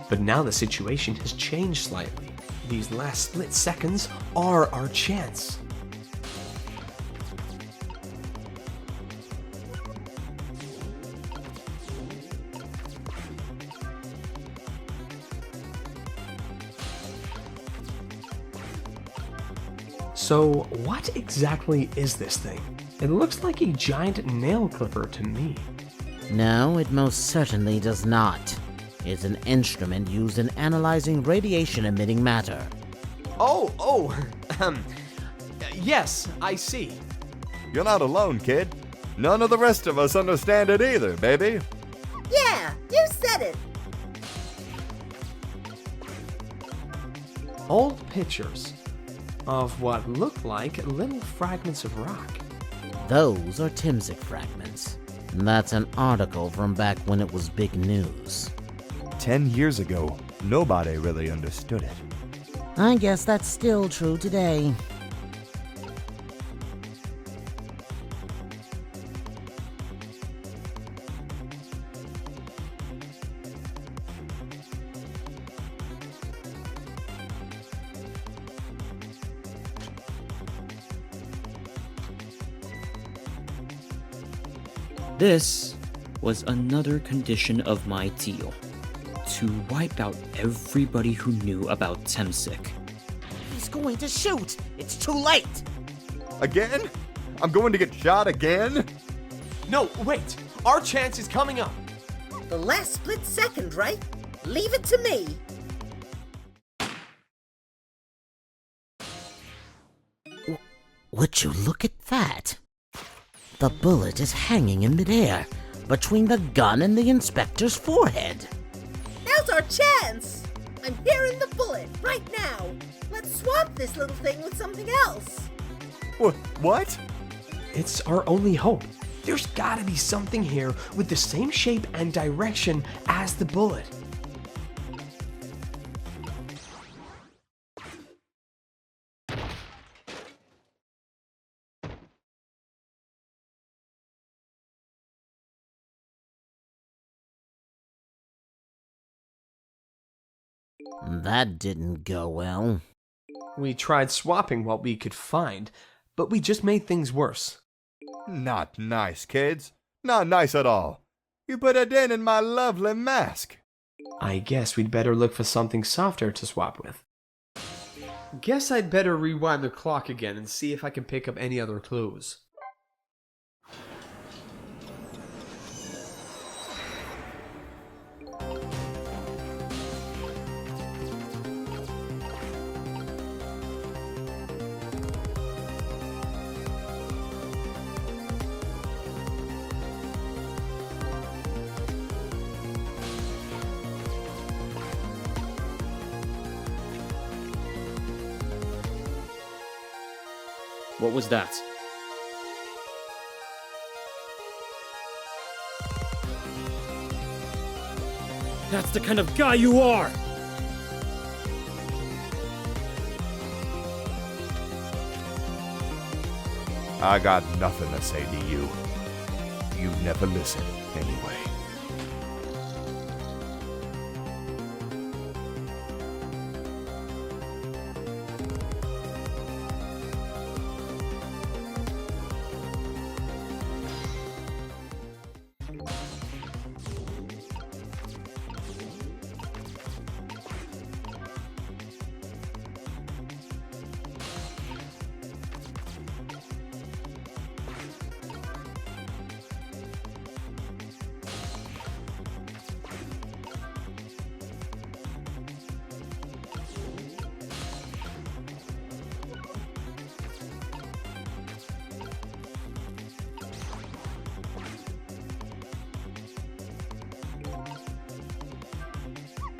Speaker 1: But now the situation has changed slightly. These last split seconds are our chance. So, what exactly is this thing? It looks like a giant nail clipper to me.
Speaker 7: No, it most certainly does not. It's an instrument used in analyzing radiation-emitting matter.
Speaker 1: Yes, I see.
Speaker 6: You're not alone, kid. None of the rest of us understand it either, baby.
Speaker 8: Yeah, you said it.
Speaker 1: Old pictures. of what looked like little fragments of rock.
Speaker 7: Those are Timsic fragments. That's an article from back when it was big news.
Speaker 6: 10 years ago, nobody really understood it.
Speaker 7: I guess that's still true today.
Speaker 2: This was another condition of my deal. To wipe out everybody who knew about Timsic.
Speaker 7: He's going to shoot! It's too late!
Speaker 6: Again? I'm going to get shot again?
Speaker 1: No, wait! Our chance is coming up!
Speaker 8: The last split second, right? Leave it to me.
Speaker 7: Would you look at that? The bullet is hanging in midair, between the gun and the inspector's forehead.
Speaker 8: Now's our chance. I'm hearing the bullet right now. Let's swap this little thing with something else.
Speaker 6: What?
Speaker 1: It's our only hope. There's gotta be something here with the same shape and direction as the bullet.
Speaker 7: That didn't go well.
Speaker 1: We tried swapping what we could find, but we just made things worse.
Speaker 6: Not nice, kids. Not nice at all. You put a dent in my lovely mask.
Speaker 1: I guess we'd better look for something softer to swap with. Guess I'd better rewind the clock again and see if I can pick up any other clues.
Speaker 2: What was that?
Speaker 5: That's the kind of guy you are!
Speaker 6: I got nothing to say to you. You never listen, anyway.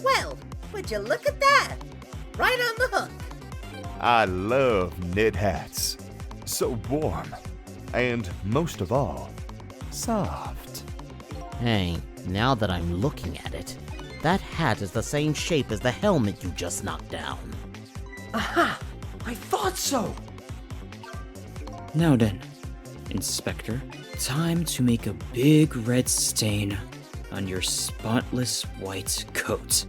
Speaker 8: Well, would you look at that? Right on the hook.
Speaker 6: I love knit hats. So warm. And most of all, soft.
Speaker 7: Hey, now that I'm looking at it, that hat is the same shape as the helmet you just knocked down.
Speaker 1: Aha! I thought so!
Speaker 2: Now then, Inspector, time to make a big red stain on your spotless white coat.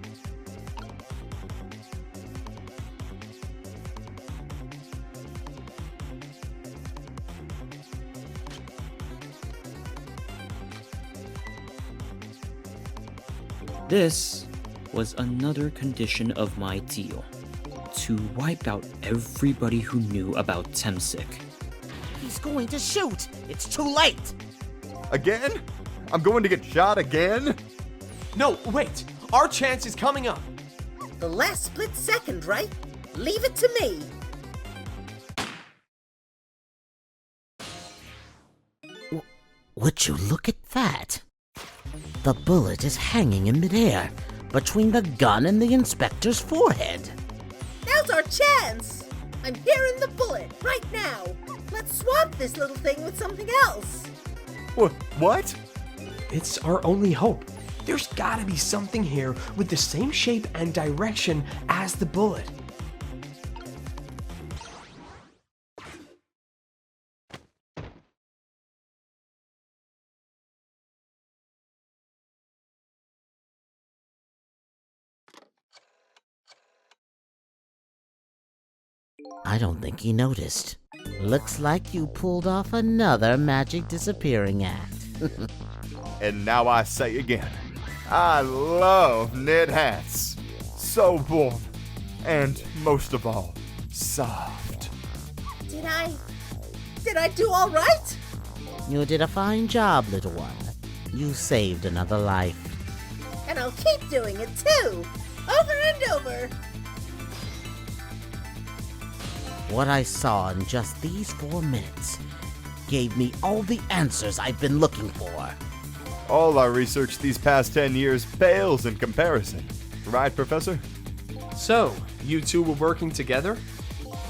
Speaker 2: This was another condition of my deal. To wipe out everybody who knew about Timsic.
Speaker 7: He's going to shoot! It's too late!
Speaker 6: Again? I'm going to get shot again?
Speaker 1: No, wait! Our chance is coming up!
Speaker 8: The last split second, right? Leave it to me.
Speaker 7: Would you look at that? The bullet is hanging in midair, between the gun and the inspector's forehead.
Speaker 8: Now's our chance. I'm hearing the bullet right now. Let's swap this little thing with something else.
Speaker 6: What?
Speaker 1: It's our only hope. There's gotta be something here with the same shape and direction as the bullet.
Speaker 7: I don't think he noticed. Looks like you pulled off another magic disappearing act.
Speaker 6: And now I say again, I love knit hats. So warm, and most of all, soft.
Speaker 8: Did I do all right?
Speaker 7: You did a fine job, little one. You saved another life.
Speaker 8: And I'll keep doing it too. Over and over.
Speaker 7: What I saw in just these 4 minutes gave me all the answers I've been looking for.
Speaker 6: All our research these past 10 years pales in comparison. Right, Professor?
Speaker 1: So, you two were working together?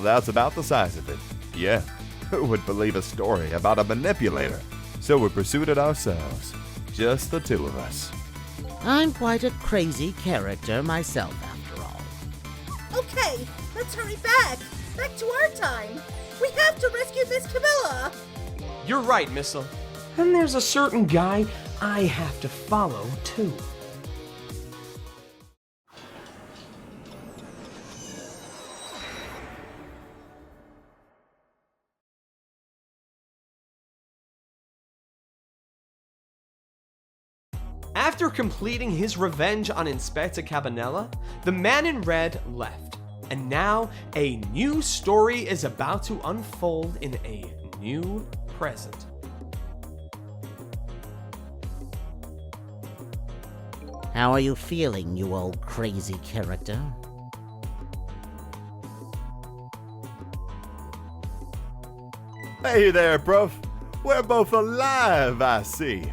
Speaker 6: That's about the size of it. Yeah. Who would believe a story about a manipulator? So we pursued it ourselves. Just the two of us.
Speaker 7: I'm quite a crazy character myself, after all.
Speaker 8: Okay, let's hurry back. Back to our time. We have to rescue Miss Camilla.
Speaker 1: You're right, Missile. And there's a certain guy I have to follow, too. After completing his revenge on Inspector Cabanela, the man in red left. And now, a new story is about to unfold in a new present.
Speaker 7: How are you feeling, you old crazy character?
Speaker 6: Hey there, Prof. We're both alive, I see.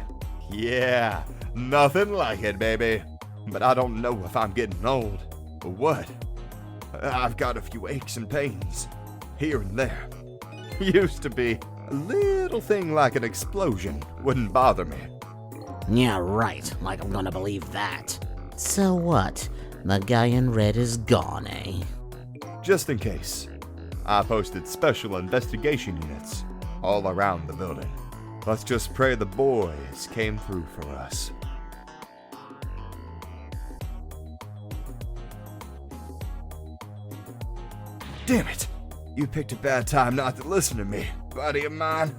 Speaker 6: Yeah, nothing like it, baby. But I don't know if I'm getting old or what. I've got a few aches and pains here and there. Used to be a little thing like an explosion wouldn't bother me.
Speaker 7: Yeah, right. Like I'm gonna believe that. So what? The guy in red is gone, eh?
Speaker 6: Just in case, I posted special investigation units all around the building. Let's just pray the boys came through for us. Damn it! You picked a bad time not to listen to me, buddy of mine.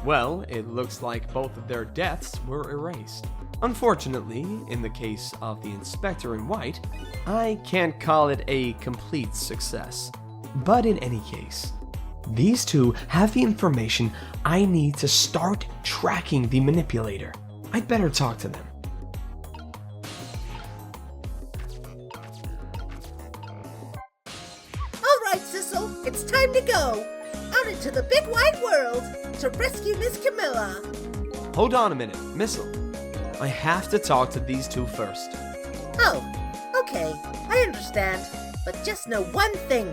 Speaker 1: Well, it looks like both of their deaths were erased. Unfortunately, in the case of the Inspector in white, I can't call it a complete success. But in any case, these two have the information I need to start tracking the Manipulator. I'd better talk to them.
Speaker 8: All right, Sissel, it's time to go. Out into the big wide world to rescue Miss Camilla.
Speaker 1: Hold on a minute, Missile. I have to talk to these two first.
Speaker 8: Oh, okay, I understand. But just know one thing.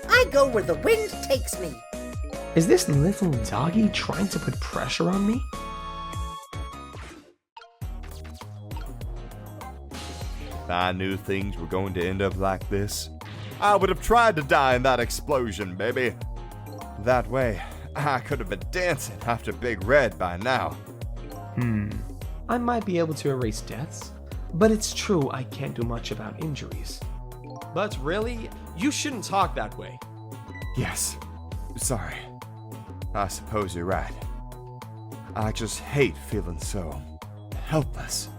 Speaker 8: I go where the wind takes me.
Speaker 1: Is this little doggy trying to put pressure on me?
Speaker 6: If I knew things were going to end up like this, I would have tried to die in that explosion, baby. That way, I could have been dancing after Big Red by now.
Speaker 1: I might be able to erase deaths, but it's true I can't do much about injuries. But really, you shouldn't talk that way.
Speaker 6: Yes, sorry. I suppose you're right. I just hate feeling so helpless.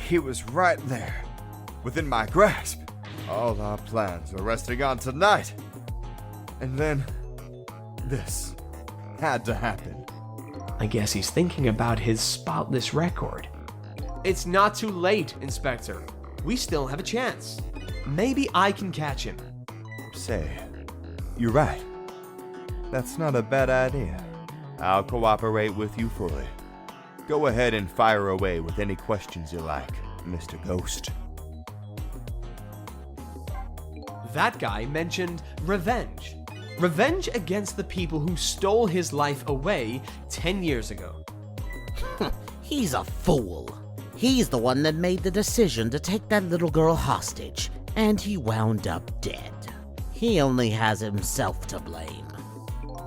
Speaker 6: He was right there, within my grasp. All our plans were resting on tonight. And then, this had to happen.
Speaker 1: I guess he's thinking about his spotless record. It's not too late, Inspector. We still have a chance. Maybe I can catch him.
Speaker 6: Say, you're right. That's not a bad idea. I'll cooperate with you fully. Go ahead and fire away with any questions you like, Mr. Ghost.
Speaker 1: That guy mentioned revenge. Revenge against the people who stole his life away 10 years ago.
Speaker 7: He's a fool. He's the one that made the decision to take that little girl hostage, and he wound up dead. He only has himself to blame.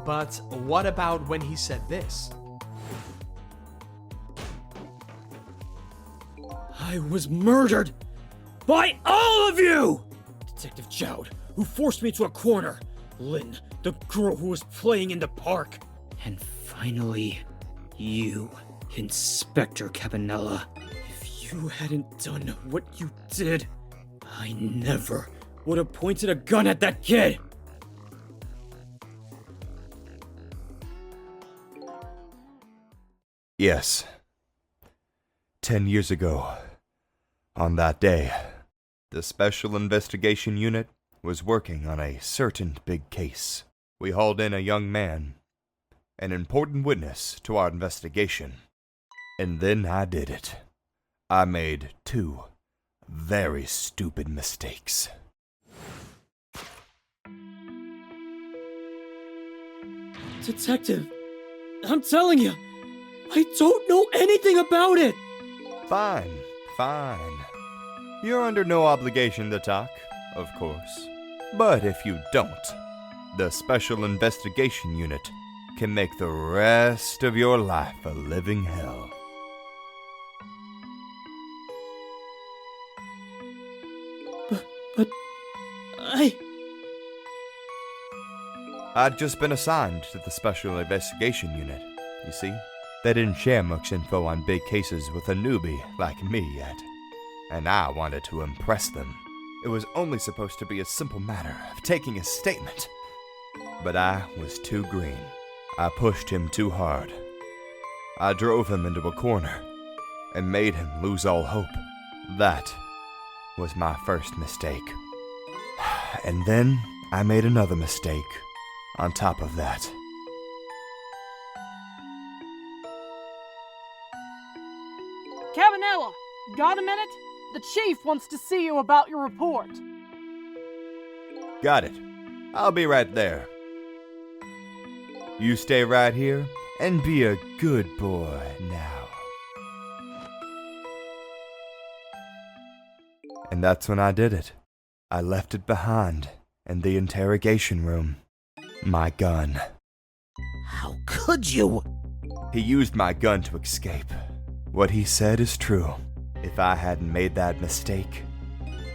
Speaker 1: But what about when he said this?
Speaker 5: I was murdered by all of you! Detective Jowd, who forced me into a corner. Lynne, the girl who was playing in the park. And finally, you, Inspector Cabanela. If you hadn't done what you did, I never would have pointed a gun at that kid.
Speaker 6: Yes. 10 years ago, on that day, the Special Investigation Unit was working on a certain big case. We hauled in a young man, an important witness to our investigation. And then I did it. I made 2 very stupid mistakes.
Speaker 5: Detective, I'm telling you, I don't know anything about it.
Speaker 6: Fine. You're under no obligation to talk, of course. But if you don't, the Special Investigation Unit can make the rest of your life a living hell.
Speaker 5: But
Speaker 6: I'd just been assigned to the Special Investigation Unit, you see. They didn't share much info on big cases with a newbie like me yet, and I wanted to impress them. It was only supposed to be a simple matter of taking a statement. But I was too green. I pushed him too hard. I drove him into a corner and made him lose all hope. That was my first mistake. And then I made another mistake on top of that.
Speaker 9: Cabanela, got a minute? The chief wants to see you about your report.
Speaker 6: Got it. I'll be right there. You stay right here and be a good boy now. And that's when I did it. I left it behind in the interrogation room. My gun.
Speaker 7: How could you?
Speaker 6: He used my gun to escape. What he said is true. If I hadn't made that mistake,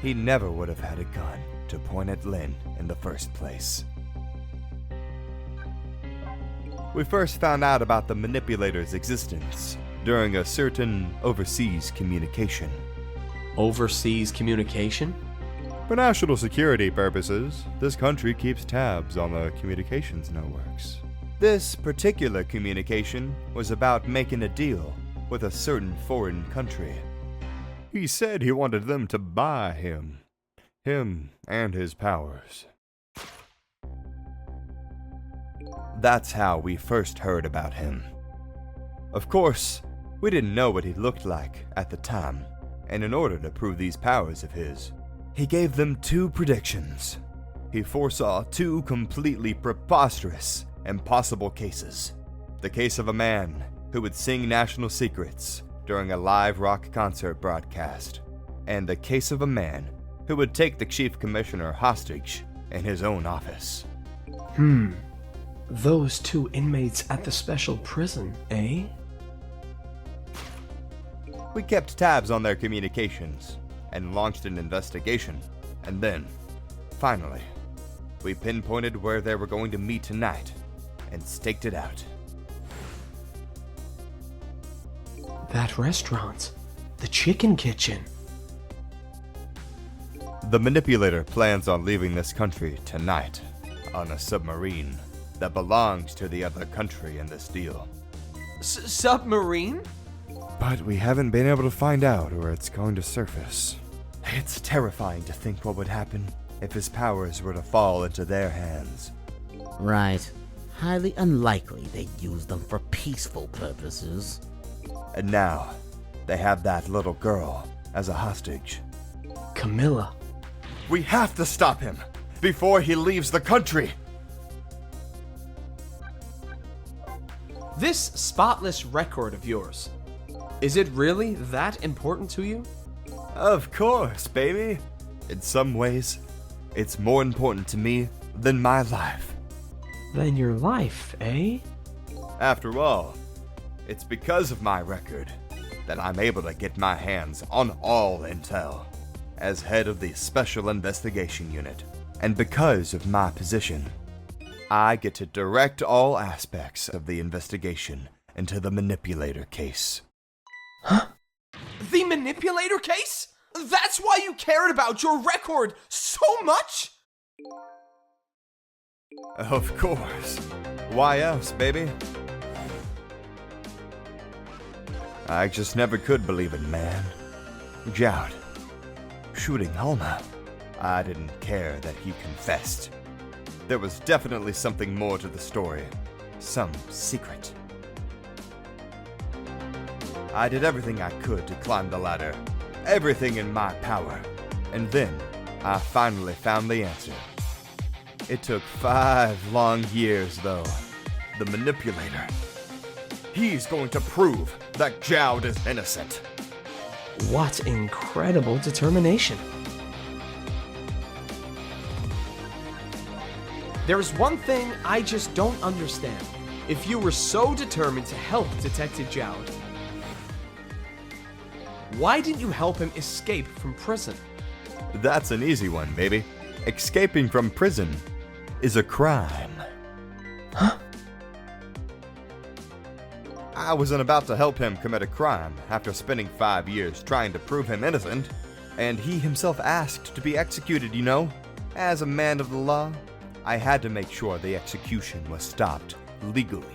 Speaker 6: he never would have had a gun to point at Lynne in the first place. We first found out about the Manipulator's existence during a certain overseas communication.
Speaker 1: Overseas communication?
Speaker 6: For national security purposes, this country keeps tabs on the communications networks. This particular communication was about making a deal with a certain foreign country. He said he wanted them to buy him and his powers. That's how we first heard about him. Of course, we didn't know what he looked like at the time, and in order to prove these powers of his, he gave them 2 predictions. He foresaw 2 completely preposterous, impossible cases. The case of a man who would sing national secrets during a live rock concert broadcast, and the case of a man who would take the chief commissioner hostage in his own office.
Speaker 1: Those 2 inmates at the special prison, eh?
Speaker 6: We kept tabs on their communications and launched an investigation, and then, finally, we pinpointed where they were going to meet tonight and staked it out.
Speaker 1: That restaurant. The chicken kitchen.
Speaker 6: The Manipulator plans on leaving this country tonight on a submarine that belongs to the other country in this deal.
Speaker 1: Submarine?
Speaker 6: But we haven't been able to find out where it's going to surface. It's terrifying to think what would happen if his powers were to fall into their hands.
Speaker 7: Right. Highly unlikely they'd use them for peaceful purposes.
Speaker 6: And now, they have that little girl as a hostage.
Speaker 1: Camilla.
Speaker 6: We have to stop him before he leaves the country!
Speaker 1: This spotless record of yours, is it really that important to you?
Speaker 6: Of course, baby. In some ways, it's more important to me than my life.
Speaker 1: Than your life, eh?
Speaker 6: After all, it's because of my record that I'm able to get my hands on all intel as head of the Special Investigation Unit. And because of my position, I get to direct all aspects of the investigation into the Manipulator case.
Speaker 1: Huh? The Manipulator case? That's why you cared about your record so much?
Speaker 6: Of course. Why else, baby? I just never could believe it, man. Jowd, shooting Alma. I didn't care that he confessed. There was definitely something more to the story. Some secret. I did everything I could to climb the ladder. Everything in my power. And then, I finally found the answer. It took 5 long years, though. The Manipulator. He's going to prove that Jowd is innocent.
Speaker 1: What incredible determination. There's one thing I just don't understand. If you were so determined to help Detective Jowd, why didn't you help him escape from prison?
Speaker 6: That's an easy one, baby. Escaping from prison is a crime.
Speaker 1: Huh?
Speaker 6: I wasn't about to help him commit a crime after spending 5 years trying to prove him innocent, and he himself asked to be executed, you know? As a man of the law, I had to make sure the execution was stopped legally.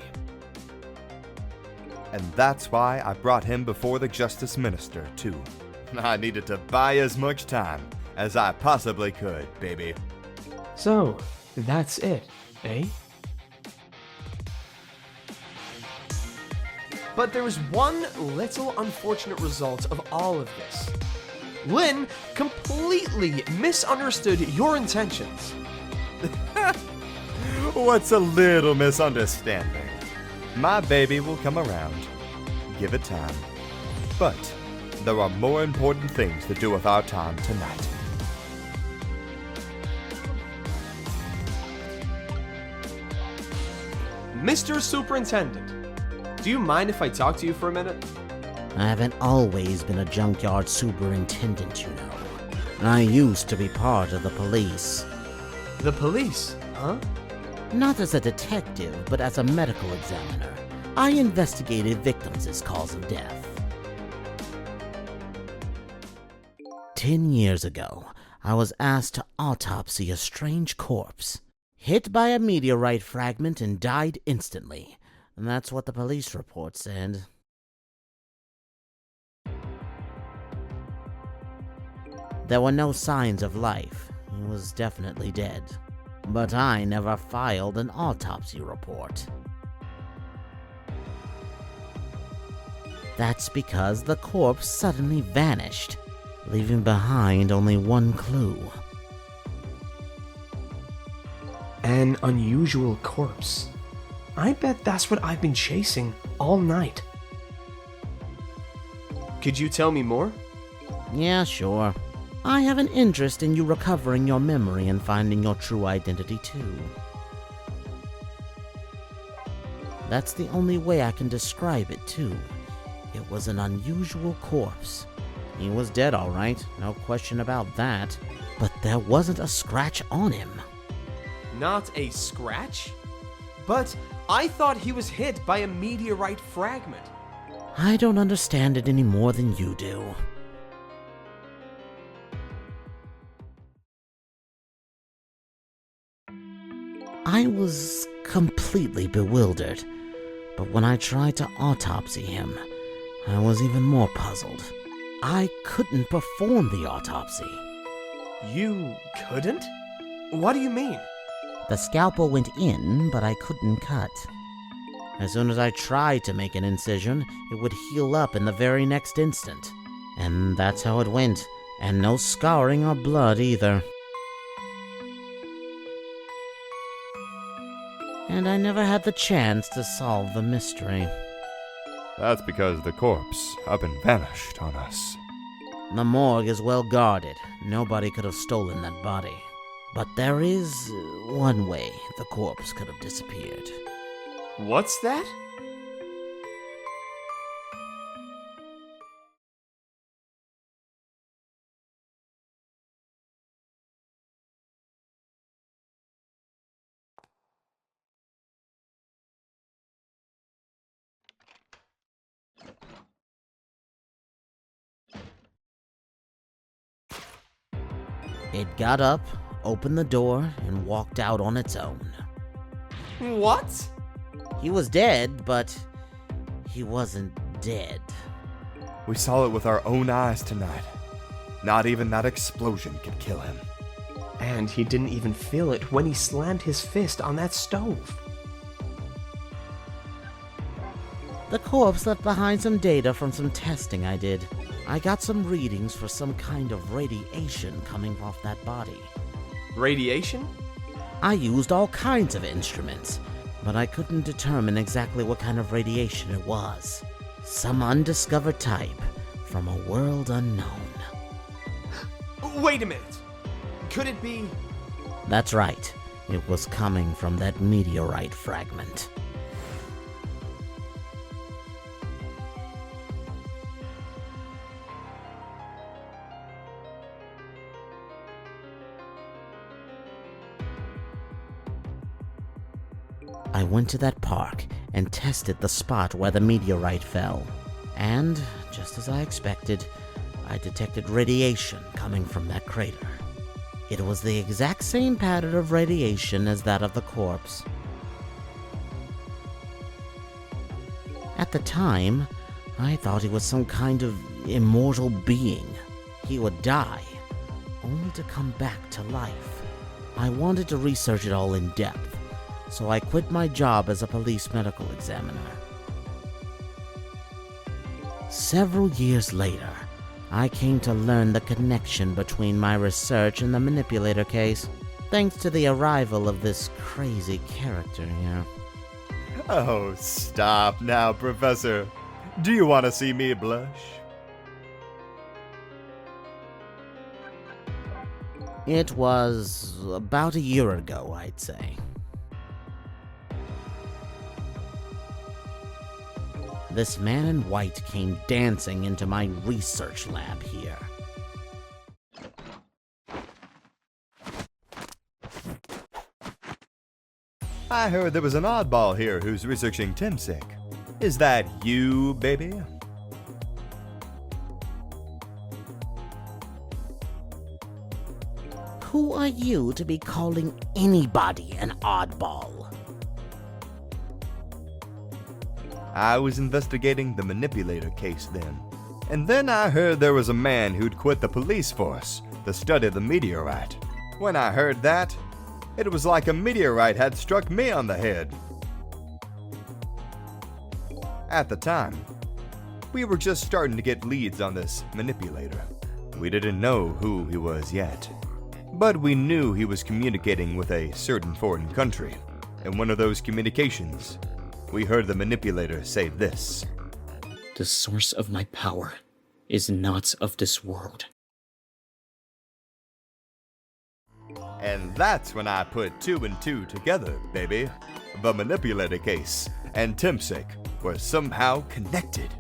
Speaker 6: And that's why I brought him before the Justice Minister, too. I needed to buy as much time as I possibly could, baby.
Speaker 1: So, that's it, eh? But there was one little unfortunate result of all of this. Lynne completely misunderstood your intentions.
Speaker 6: What's a little misunderstanding? My baby will come around. Give it time. But there are more important things to do with our time tonight.
Speaker 1: Mr. Superintendent, do you mind if I talk to you for a minute?
Speaker 7: I haven't always been a junkyard superintendent, you know. I used to be part of the police.
Speaker 1: The police, huh?
Speaker 7: Not as a detective, but as a medical examiner. I investigated victims' cause of death. 10 years ago, I was asked to autopsy a strange corpse. Hit by a meteorite fragment and died instantly. And that's what the police report said. There were no signs of life. He was definitely dead. But I never filed an autopsy report. That's because the corpse suddenly vanished, leaving behind only one clue.
Speaker 1: An unusual corpse. I bet that's what I've been chasing all night. Could you tell me more?
Speaker 7: Yeah, sure. I have an interest in you recovering your memory and finding your true identity too. That's the only way I can describe it too. It was an unusual corpse. He was dead, all right, no question about that. But there wasn't a scratch on him.
Speaker 1: Not a scratch? But I thought he was hit by a meteorite fragment.
Speaker 7: I don't understand it any more than you do. I was completely bewildered, but when I tried to autopsy him, I was even more puzzled. I couldn't perform the autopsy.
Speaker 1: You couldn't? What do you mean?
Speaker 7: The scalpel went in, but I couldn't cut. As soon as I tried to make an incision, it would heal up in the very next instant. And that's how it went, and no scarring or blood either. And I never had the chance to solve the mystery.
Speaker 6: That's because the corpse up and vanished on us.
Speaker 7: The morgue is well guarded. Nobody could have stolen that body. But there is one way the corpse could have disappeared.
Speaker 1: What's that?
Speaker 7: It got up, opened the door, and walked out on its own.
Speaker 1: What?
Speaker 7: He was dead, but he wasn't dead.
Speaker 6: We saw it with our own eyes tonight. Not even that explosion could kill him.
Speaker 1: And he didn't even feel it when he slammed his fist on that stove.
Speaker 7: The corpse left behind some data from some testing I did. I got some readings for some kind of radiation coming off that body.
Speaker 1: Radiation?
Speaker 7: I used all kinds of instruments, but I couldn't determine exactly what kind of radiation it was. Some undiscovered type from a world unknown.
Speaker 1: Wait a minute. Could it be...
Speaker 7: That's right. It was coming from that meteorite fragment. I went to that park and tested the spot where the meteorite fell. And, just as I expected, I detected radiation coming from that crater. It was the exact same pattern of radiation as that of the corpse. At the time, I thought he was some kind of immortal being. He would die, only to come back to life. I wanted to research it all in depth, so I quit my job as a police medical examiner. Several years later, I came to learn the connection between my research and the Manipulator case, thanks to the arrival of this crazy character here.
Speaker 6: Oh, stop now, Professor. Do you want to see me blush?
Speaker 7: It was about a year ago, I'd say. This man in white came dancing into my research lab here.
Speaker 6: I heard there was an oddball here who's researching Timsic. Is that you, baby?
Speaker 7: Who are you to be calling anybody an oddball?
Speaker 6: I was investigating the Manipulator case then. And then I heard there was a man who'd quit the police force to study the meteorite. When I heard that, it was like a meteorite had struck me on the head. At the time, we were just starting to get leads on this Manipulator. We didn't know who he was yet, but we knew he was communicating with a certain foreign country. In one of those communications, we heard the Manipulator say this.
Speaker 2: The source of my power is not of this world.
Speaker 6: And that's when I put 2 and 2 together, baby. The Manipulator case and Timsic were somehow connected.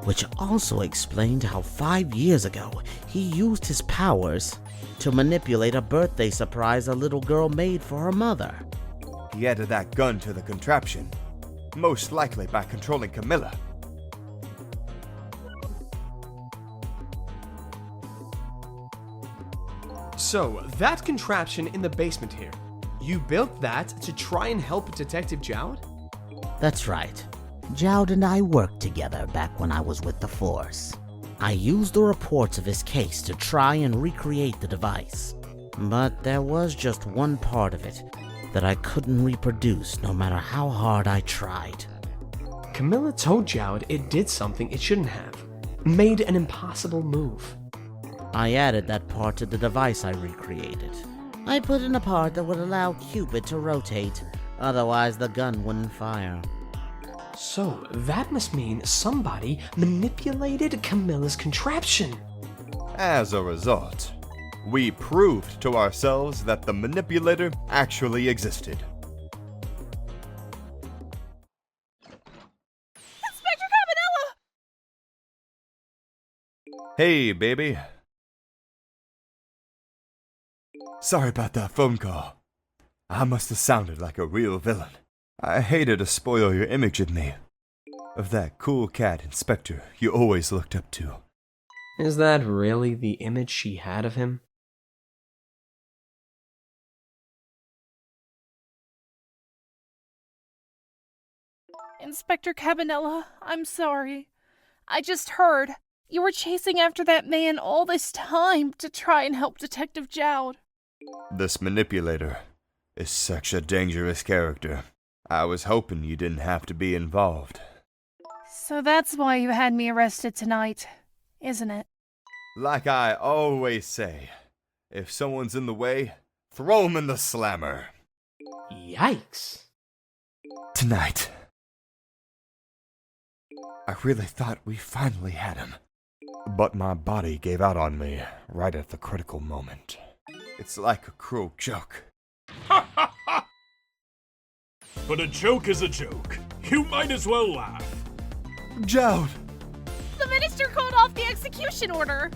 Speaker 7: Which also explained how 5 years ago he used his powers to manipulate a birthday surprise a little girl made for her mother.
Speaker 6: He added that gun to the contraption, most likely by controlling Camilla.
Speaker 1: So, that contraption in the basement here, you built that to try and help Detective Jowd?
Speaker 7: That's right. Jowd and I worked together back when I was with the Force. I used the reports of his case to try and recreate the device. But there was just one part of it that I couldn't reproduce no matter how hard I tried.
Speaker 1: Camilla told Jowd it did something it shouldn't have. Made an impossible move.
Speaker 7: I added that part to the device I recreated. I put in a part that would allow Cupid to rotate, otherwise the gun wouldn't fire.
Speaker 1: So, that must mean somebody manipulated Camilla's contraption.
Speaker 6: As a result, we proved to ourselves that the manipulator actually existed.
Speaker 9: Inspector Cabanela!
Speaker 6: Hey, baby. Sorry about that phone call. I must have sounded like a real villain. I hated to spoil your image of me. Of that cool cat inspector you always looked up to.
Speaker 1: Is that really the image she had of him?
Speaker 9: Inspector Cabanela, I'm sorry. I just heard you were chasing after that man all this time to try and help Detective Jowd.
Speaker 6: This manipulator is such a dangerous character. I was hoping you didn't have to be involved.
Speaker 9: So that's why you had me arrested tonight, isn't it?
Speaker 6: Like I always say, if someone's in the way, throw 'em in the slammer.
Speaker 1: Yikes.
Speaker 6: Tonight, I really thought we finally had him. But my body gave out on me right at the critical moment. It's like a cruel joke.
Speaker 10: But a joke is a joke. You might as well laugh.
Speaker 6: Jowd!
Speaker 9: The minister called off the execution order.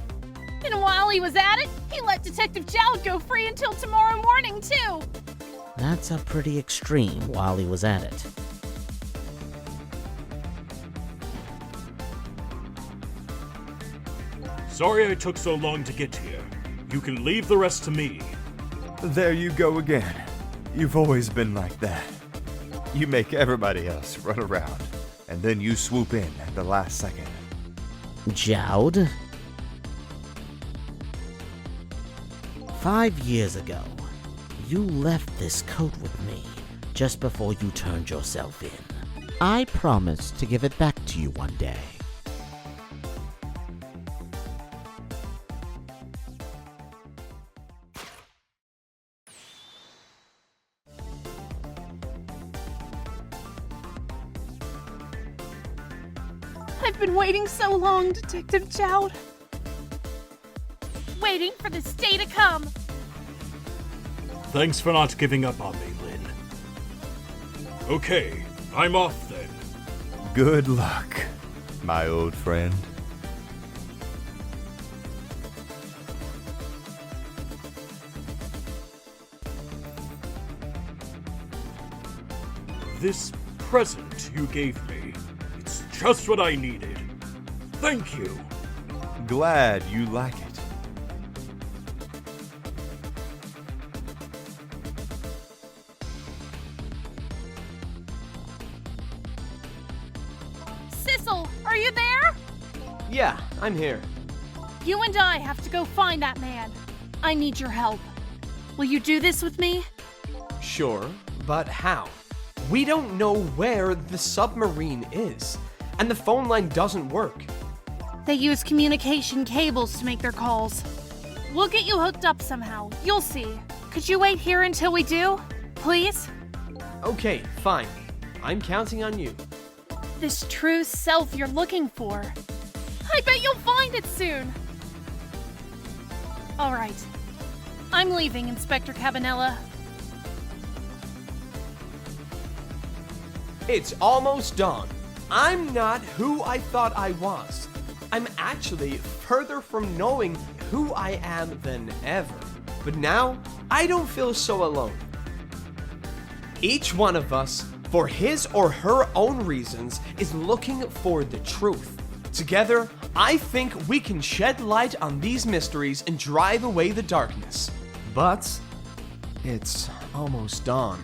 Speaker 9: And while he was at it, he let Detective Jowd go free until tomorrow morning, too.
Speaker 7: That's a pretty extreme while he was at it.
Speaker 10: Sorry I took so long to get here. You can leave the rest to me.
Speaker 6: There you go again. You've always been like that. You make everybody else run around, and then you swoop in at the last second.
Speaker 7: Jowd? 5 years ago, you left this coat with me just before you turned yourself in. I promised to give it back to you one day.
Speaker 9: I've been waiting so long, Detective Jowd. Waiting for this day to come.
Speaker 10: Thanks for not giving up on me, Lynne. Okay, I'm off then.
Speaker 6: Good luck, my old friend.
Speaker 10: This present you gave me, it's just what I needed. Thank you.
Speaker 6: Glad you like it.
Speaker 9: Sissel, are you there?
Speaker 1: Yeah, I'm here.
Speaker 9: You and I have to go find that man. I need your help. Will you do this with me?
Speaker 1: Sure, but how? We don't know where the submarine is, and the phone line doesn't work.
Speaker 9: They use communication cables to make their calls. We'll get you hooked up somehow. You'll see. Could you wait here until we do? Please?
Speaker 1: Okay, fine. I'm counting on you.
Speaker 9: This true self you're looking for. I bet you'll find it soon. All right. I'm leaving, Inspector Cabanela.
Speaker 1: It's almost dawn. I'm not who I thought I was. I'm actually further from knowing who I am than ever. But now, I don't feel so alone. Each one of us, for his or her own reasons, is looking for the truth. Together, I think we can shed light on these mysteries and drive away the darkness. But it's almost dawn.